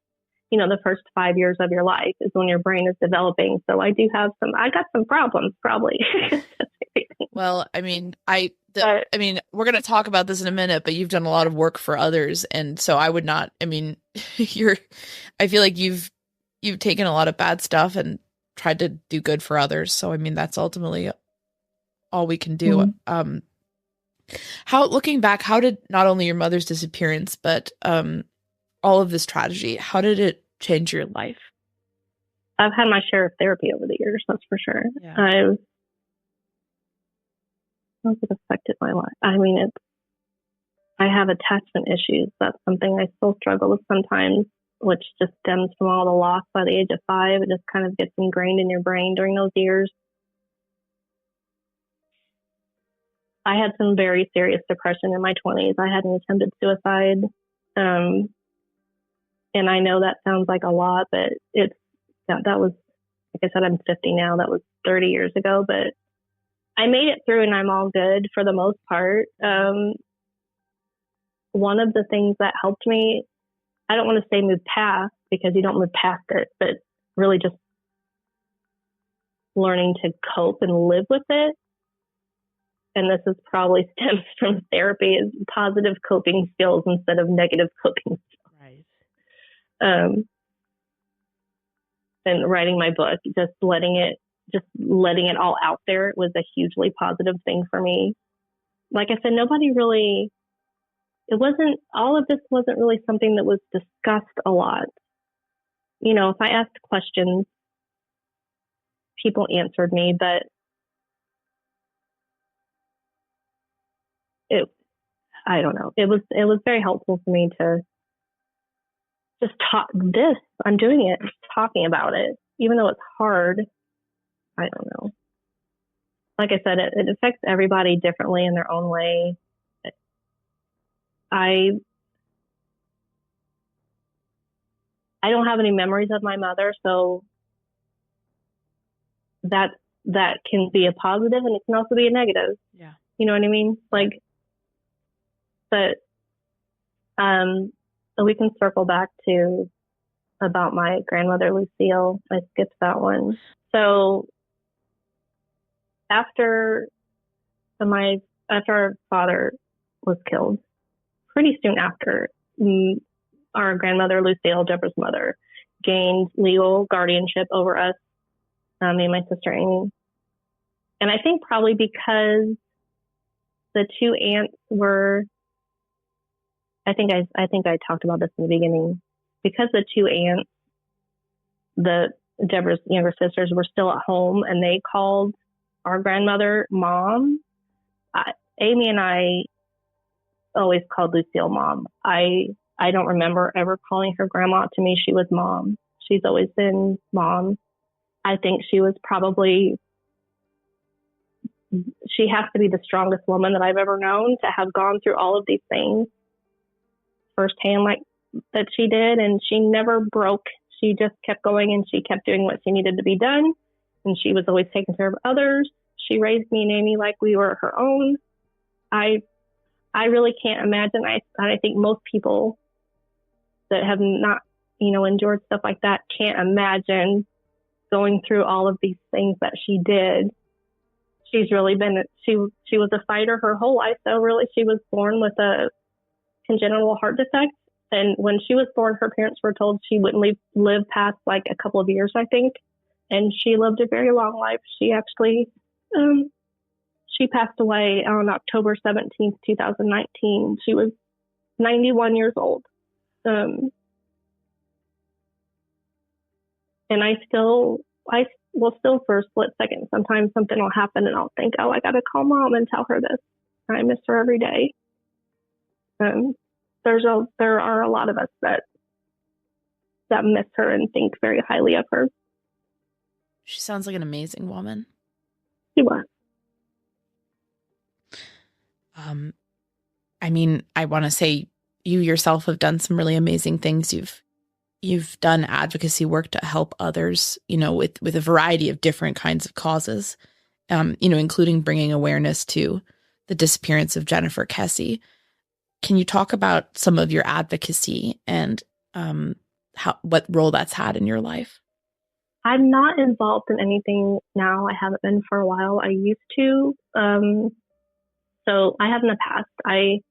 the first 5 years of your life is when your brain is developing. So I got some problems probably. Well, I mean, we're going to talk about this in a minute, but you've done a lot of work for others. And so I would not, I feel like you've taken a lot of bad stuff and tried to do good for others. So, I mean, that's ultimately all we can do. Mm-hmm. Looking back, how did not only your mother's disappearance, but all of this tragedy, how did it change your life? I've had my share of therapy over the years, that's for sure. Yeah. How has it affected my life? I have attachment issues. That's something I still struggle with sometimes, which just stems from all the loss by the age of 5. It just kind of gets ingrained in your brain during those years. I had some very serious depression in my 20s. I had an attempted suicide. And I know that sounds like a lot, but that was, like I said, I'm 50 now. That was 30 years ago, but I made it through and I'm all good for the most part. One of the things that helped me, I don't want to say move past because you don't move past it, but really just learning to cope and live with it. And this is probably stems from therapy, is positive coping skills instead of negative coping skills. Right. And writing my book, just letting it all out there was a hugely positive thing for me. Like I said, all of this wasn't really something that was discussed a lot. If I asked questions, people answered me, but I don't know. It was very helpful for me to just talk this. I'm doing it, talking about it, even though it's hard. I don't know. Like I said, it affects everybody differently in their own way. I I don't have any memories of my mother, so that can be a positive and it can also be a negative. Yeah. You know what I mean? Like, but we can circle back to about my grandmother Lucille. I skipped that one. So after our father was killed, pretty soon after, our grandmother Lucille, Deborah's mother, gained legal guardianship over us, me and my sister Amy. And I think probably because the two aunts were, I think I talked about this in the beginning, because the two aunts, Deborah's younger sisters, were still at home and they called our grandmother Mom. Amy and I always called Lucille Mom. I don't remember ever calling her grandma. To me, she was Mom. She's always been Mom. I think she was probably, she has to be the strongest woman that I've ever known to have gone through all of these things firsthand like that she did. And she never broke. She just kept going and she kept doing what she needed to be done. And she was always taking care of others. She raised me and Amy like we were her own. I really can't imagine. I think most people that have not, endured stuff like that can't imagine going through all of these things that she did. She's really been, she was a fighter her whole life. So really, she was born with a congenital heart defect. And when she was born, her parents were told she wouldn't live past like a couple of years, I think. And she lived a very long life. She actually, she passed away on October 17th, 2019. She was 91 years old. And I will still for a split second, sometimes something will happen and I'll think, oh, I got to call Mom and tell her this. I miss her every day. There are a lot of us that miss her and think very highly of her. She sounds like an amazing woman. She was. I mean, I want to say you yourself have done some really amazing things. You've done advocacy work to help others, with a variety of different kinds of causes, including bringing awareness to the disappearance of Jennifer Kesse. Can you talk about some of your advocacy and what role that's had in your life? I'm not involved in anything now. I haven't been for a while. I used to. So I have in the past. I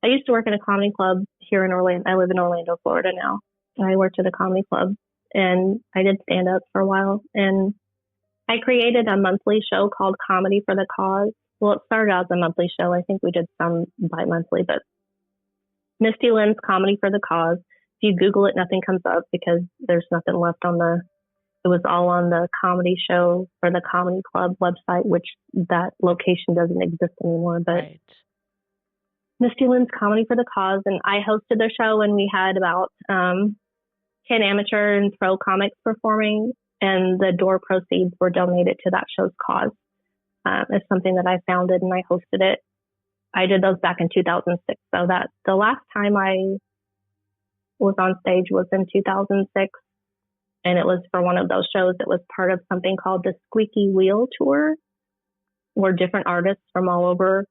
used to work in a comedy club here in Orlando. I live in Orlando, Florida now. I worked at a comedy club and I did stand up for a while. And I created a monthly show called Comedy for the Cause. Well, it started out as a monthly show. I think we did some bi-monthly, but Misty Lynn's Comedy for the Cause. If you Google it, nothing comes up because there's nothing left it was all on the comedy show for the comedy club website, which that location doesn't exist anymore. But right. Misty Lynn's Comedy for the Cause. And I hosted the show and we had about 10 amateur and pro comics performing, and the door proceeds were donated to that show's cause. It's something that I founded and I hosted it. I did those back in 2006. So that the last time I was on stage was in 2006. And it was for one of those shows that was part of something called the Squeaky Wheel Tour, where different artists from all over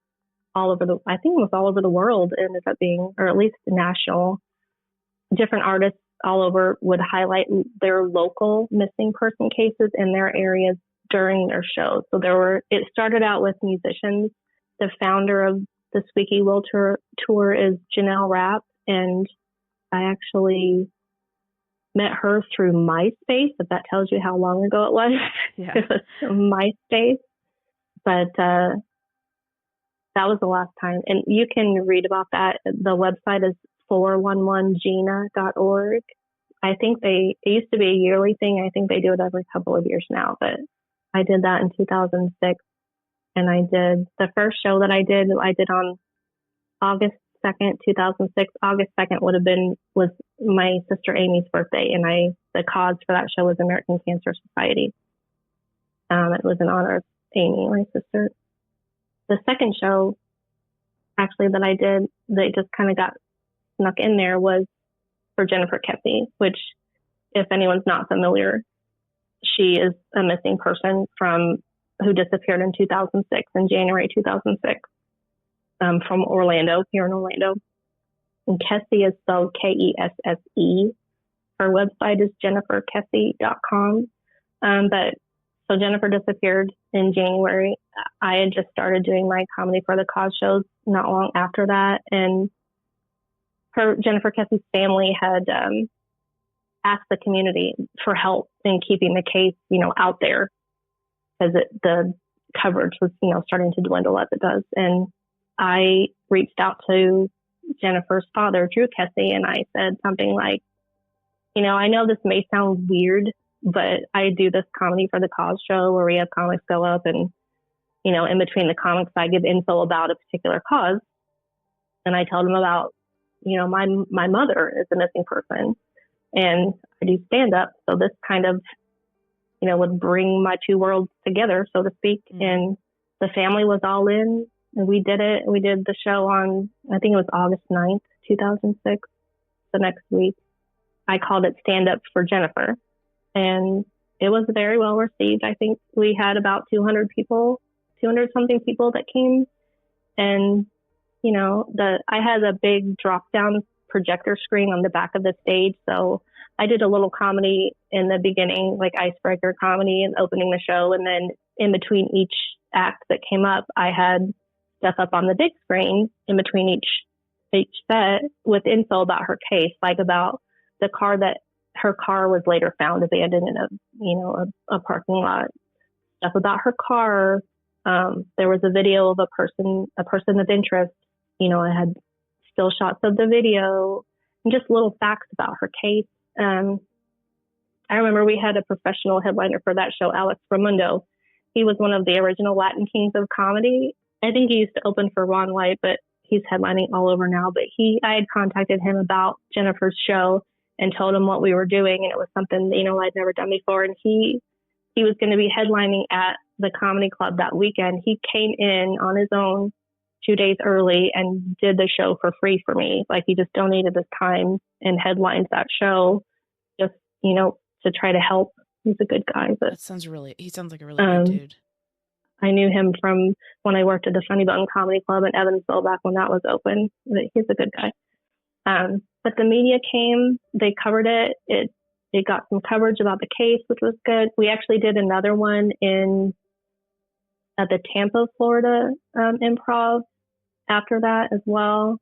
I think it was all over the world, it ended up being, or at least national, different artists all over would highlight their local missing person cases in their areas during their shows. So it started out with musicians. The founder of the Squeaky Wheel Tour is Janelle Rapp, and I actually met her through MySpace, if that tells you how long ago it was. Yeah. It was MySpace. But that was the last time. And you can read about that. The website is 411gina.org. I think it used to be a yearly thing. I think they do it every couple of years now. But I did that in 2006. And I did the first show that I did on August 2nd, 2006. August 2nd was my sister Amy's birthday, and the cause for that show was American Cancer Society. It was in honor of Amy, my sister. The second show, actually, that I did, that just kind of got snuck in there, was for Jennifer Kesse, which if anyone's not familiar, she is a missing person who disappeared in 2006, in January 2006, from Orlando, here in Orlando. And Kesse is spelled Kesse. Her website is jenniferkesse.com. But so Jennifer disappeared in January. I had just started doing my Comedy for the Cause shows not long after that. And Jennifer Kesse's family had asked the community for help in keeping the case, out there, because the coverage was, starting to dwindle as it does. And I reached out to Jennifer's father, Drew Kesse, and I said something like, I know this may sound weird, but I do this Comedy for the Cause show where we have comics go up and, in between the comics, I give info about a particular cause. And I told him about, my mother is a missing person and I do stand up. So this kind of, would bring my two worlds together, so to speak. Mm-hmm. And the family was all in and we did it. We did the show on, I think it was August 9th, 2006, the next week. I called it Stand Up for Jennifer. And it was very well received. I think we had about 200 something people that came. And, I had a big drop down projector screen on the back of the stage. So I did a little comedy in the beginning, like icebreaker comedy and opening the show. And then in between each act that came up, I had stuff up on the big screen in between each set with info about her case, like about the car that her car was later found abandoned in a parking lot, stuff about her car. There was a video of a person of interest. I had still shots of the video and just little facts about her case. I remember we had a professional headliner for that show, Alex Ramundo. He was one of the original Latin Kings of comedy. I think he used to open for Ron White, but he's headlining all over now. But I had contacted him about Jennifer's show and told him what we were doing. And it was something, I'd never done before. And he was going to be headlining at the comedy club that weekend. He came in on his own 2 days early and did the show for free for me. Like, he just donated his time and headlined that show just, to try to help. He's a good guy. But he sounds like a really good dude. I knew him from when I worked at the Funny Bone Comedy Club in Evansville back when that was open. He's a good guy. But the media came, they covered it. It got some coverage about the case, which was good. We actually did another one at the Tampa, Florida Improv after that as well.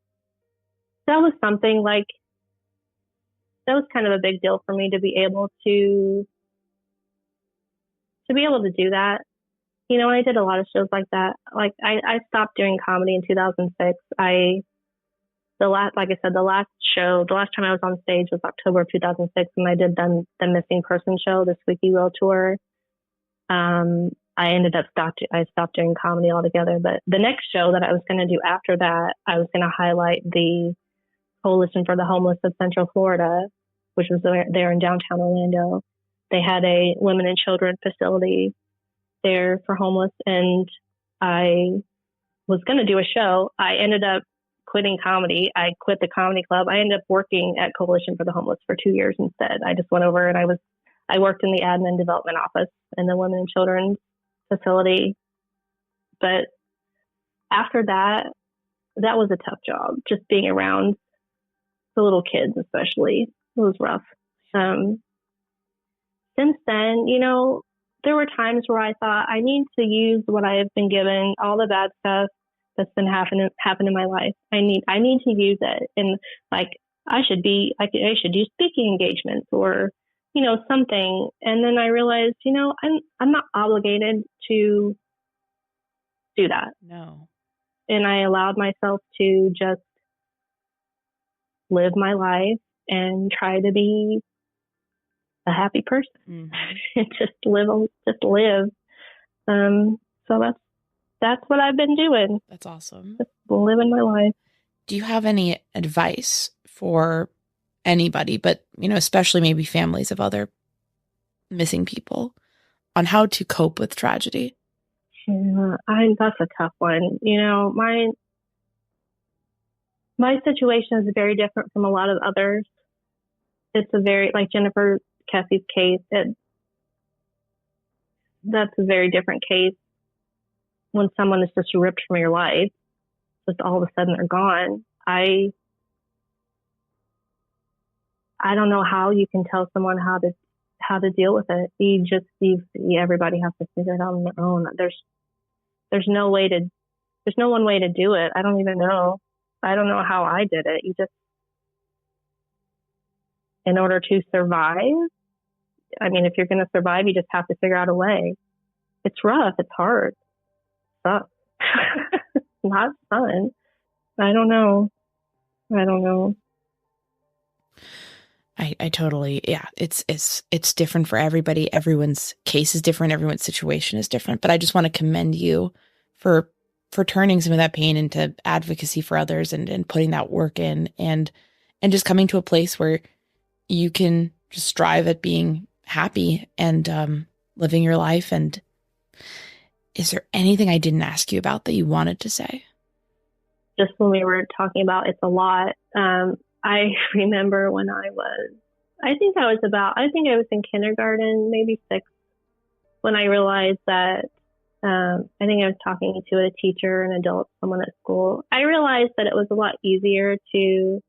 That was something that was kind of a big deal for me to be able to do that. I did a lot of shows like that. Like, I stopped doing comedy in 2006. The last time I was on stage was October of 2006, and I did the Missing Person show, the Squeaky Wheel tour. I stopped doing comedy altogether. But the next show that I was going to do after that, I was going to highlight the Coalition for the Homeless of Central Florida, which was there in downtown Orlando. They had a women and children facility there for homeless, and I was going to do a show. I ended up quitting comedy. I quit the comedy club. I ended up working at Coalition for the Homeless for 2 years instead. I just went over and I worked in the admin development office in the women and children's facility. But after that was a tough job, just being around the little kids, especially. It was rough. Since then, there were times where I thought I need to use what I have been given, all the bad stuff that's been happened in my life. I need to use it. And I should do speaking engagements or, something. And then I realized, I'm not obligated to do that. No. And I allowed myself to just live my life and try to be a happy person. Mm-hmm. just live. So that's what I've been doing. That's awesome. Just living my life. Do you have any advice for anybody, but, especially maybe families of other missing people, on how to cope with tragedy? Yeah, that's a tough one. My situation is very different from a lot of others. It's a very, like Jennifer Kessie's case, that's a very different case. When someone is just ripped from your life, just all of a sudden they're gone. I don't know how you can tell someone how to deal with it. Everybody has to figure it out on their own. There's no one way to do it. I don't even know. I don't know how I did it. In order to survive, I mean, if you're going to survive, you just have to figure out a way. It's rough. It's hard. It sucks. It's not fun. I don't know. I totally, yeah, it's different for everybody. Everyone's case is different. Everyone's situation is different. But I just want to commend you for turning some of that pain into advocacy for others and putting that work in and just coming to a place where you can just strive at being happy and living your life. And is there anything I didn't ask you about that you wanted to say? Just when we were talking about it's a lot, I remember when I was in kindergarten, maybe 6, when I realized that, I think I was talking to a teacher, an adult, someone at school. I realized that it was a lot easier to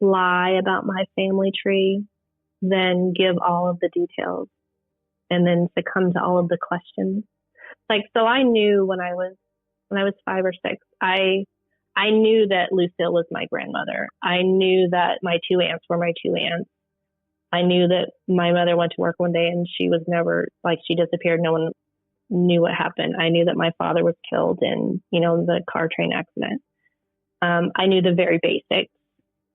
lie about my family tree than give all of the details and then succumb to all of the questions. So I knew when I was 5 or 6, I knew that Lucille was my grandmother. I knew that my 2 aunts were my 2 aunts. I knew that my mother went to work one day and she was never, she disappeared. No one knew what happened. I knew that my father was killed in, the car train accident. I knew the very basics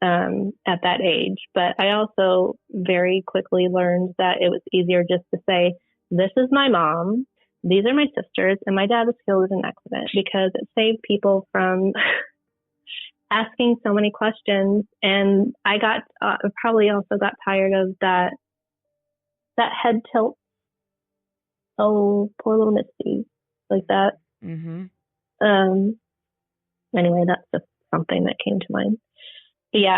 at that age, but I also very quickly learned that it was easier just to say, this is my mom, these are my sisters, and my dad was killed in an accident, because it saved people from asking so many questions. And I probably also got tired of that head tilt. Oh, poor little Misty, like that. Mm-hmm. Anyway, that's just something that came to mind. Yeah,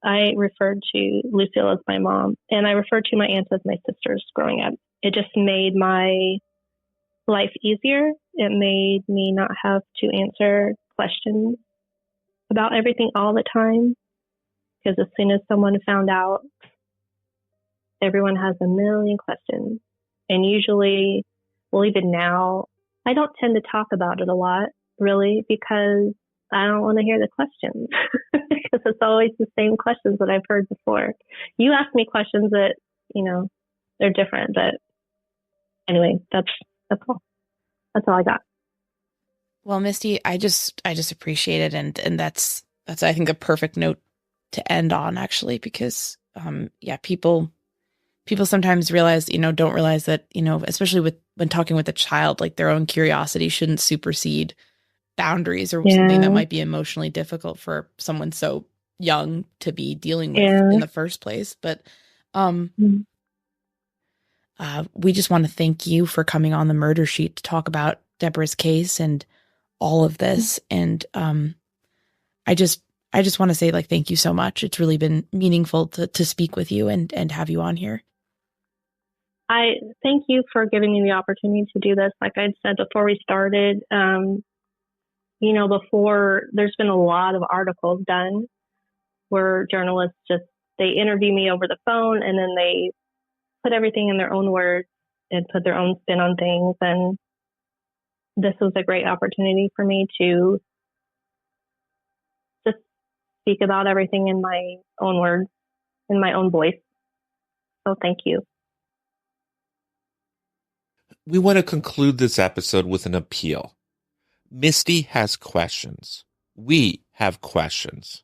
I referred to Lucille as my mom, and I referred to my aunts as my sisters growing up. It just made my life easier. It made me not have to answer questions about everything all the time, because as soon as someone found out, everyone has a million questions. And usually, well, even now, I don't tend to talk about it a lot, really, because I don't want to hear the questions, because it's always the same questions that I've heard before. You ask me questions that, they're different, but anyway, that's all. That's all I got. Well, Misty, I just appreciate it. And that's I think a perfect note to end on, actually, because, people sometimes realize, don't realize that, especially when talking with a child, their own curiosity shouldn't supersede boundaries or something that might be emotionally difficult for someone so young to be dealing with in the first place. But we just want to thank you for coming on the Murder Sheet to talk about Debra's case and all of this. And I just want to say thank you so much. It's really been meaningful to speak with you and have you on here. I thank you for giving me the opportunity to do this. Like I said before we started, before, there's been a lot of articles done where journalists they interview me over the phone and then they put everything in their own words and put their own spin on things. And this was a great opportunity for me to just speak about everything in my own words, in my own voice. So thank you. We want to conclude this episode with an appeal. Misty has questions. We have questions.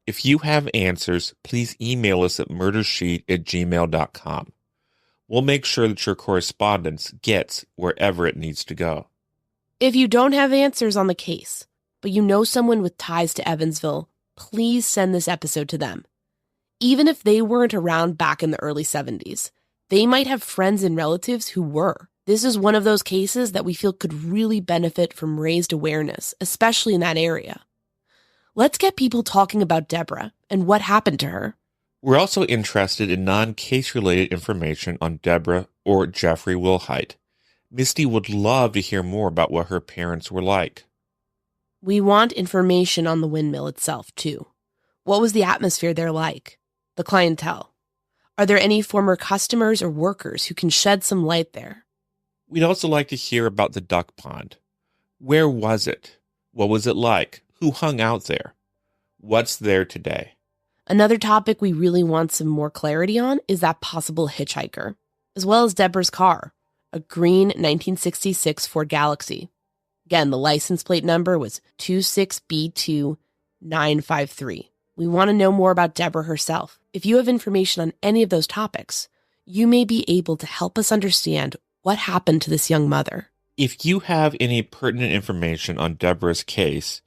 If you have answers, please email us at murdersheet@gmail.com. We'll make sure that your correspondence gets wherever it needs to go. If you don't have answers on the case, but you know someone with ties to Evansville, please send this episode to them. Even if they weren't around back in the early 70s, they might have friends and relatives who were. This is one of those cases that we feel could really benefit from raised awareness, especially in that area. Let's get people talking about Debra and what happened to her. We're also interested in non-case related information on Debra or Jeffrey Wilhite. Misty would love to hear more about what her parents were like. We want information on the Windmill itself, too. What was the atmosphere there like? The clientele? Are there any former customers or workers who can shed some light there? We'd also like to hear about the duck pond. Where was it? What was it like? Who hung out there? What's there today? Another topic we really want some more clarity on is that possible hitchhiker, as well as Debra's car, a green 1966 Ford Galaxy. Again, the license plate number was 26B2953. We want to know more about Debra herself. If you have information on any of those topics, you may be able to help us understand what happened to this young mother. If you have any pertinent information on Debra's case,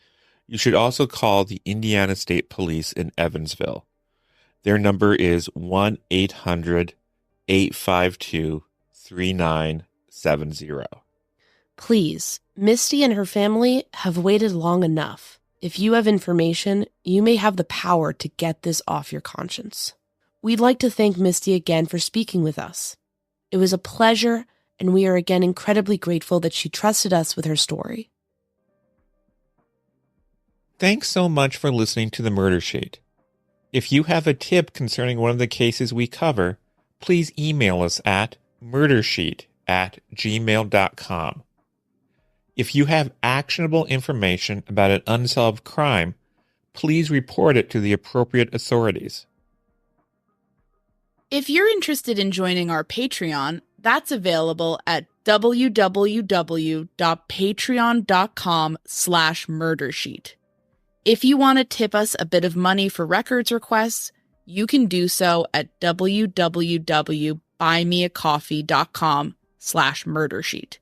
you should also call the Indiana State Police in Evansville. Their number is 1-800-852-3970. Please, Misty and her family have waited long enough. If you have information, you may have the power to get this off your conscience. We'd like to thank Misty again for speaking with us. It was a pleasure, and we are again incredibly grateful that she trusted us with her story. Thanks so much for listening to the Murder Sheet. If you have a tip concerning one of the cases we cover, please email us at murdersheet@gmail.com. If you have actionable information about an unsolved crime, please report it to the appropriate authorities. If you're interested in joining our Patreon, that's available at www.patreon.com/murdersheet. If you want to tip us a bit of money for records requests, you can do so at www.buymeacoffee.com/murdersheet.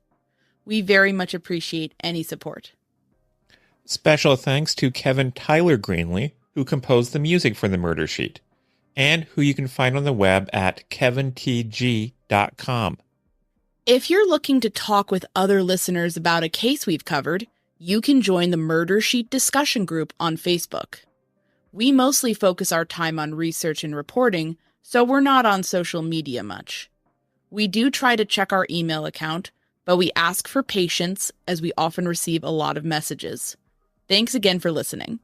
We very much appreciate any support. Special thanks to Kevin Tyler Greenlee, who composed the music for the Murder Sheet, and who you can find on the web at kevintg.com. If you're looking to talk with other listeners about a case we've covered, you can join the Murder Sheet discussion group on Facebook. We mostly focus our time on research and reporting, so we're not on social media much. We do try to check our email account, but we ask for patience as we often receive a lot of messages. Thanks again for listening.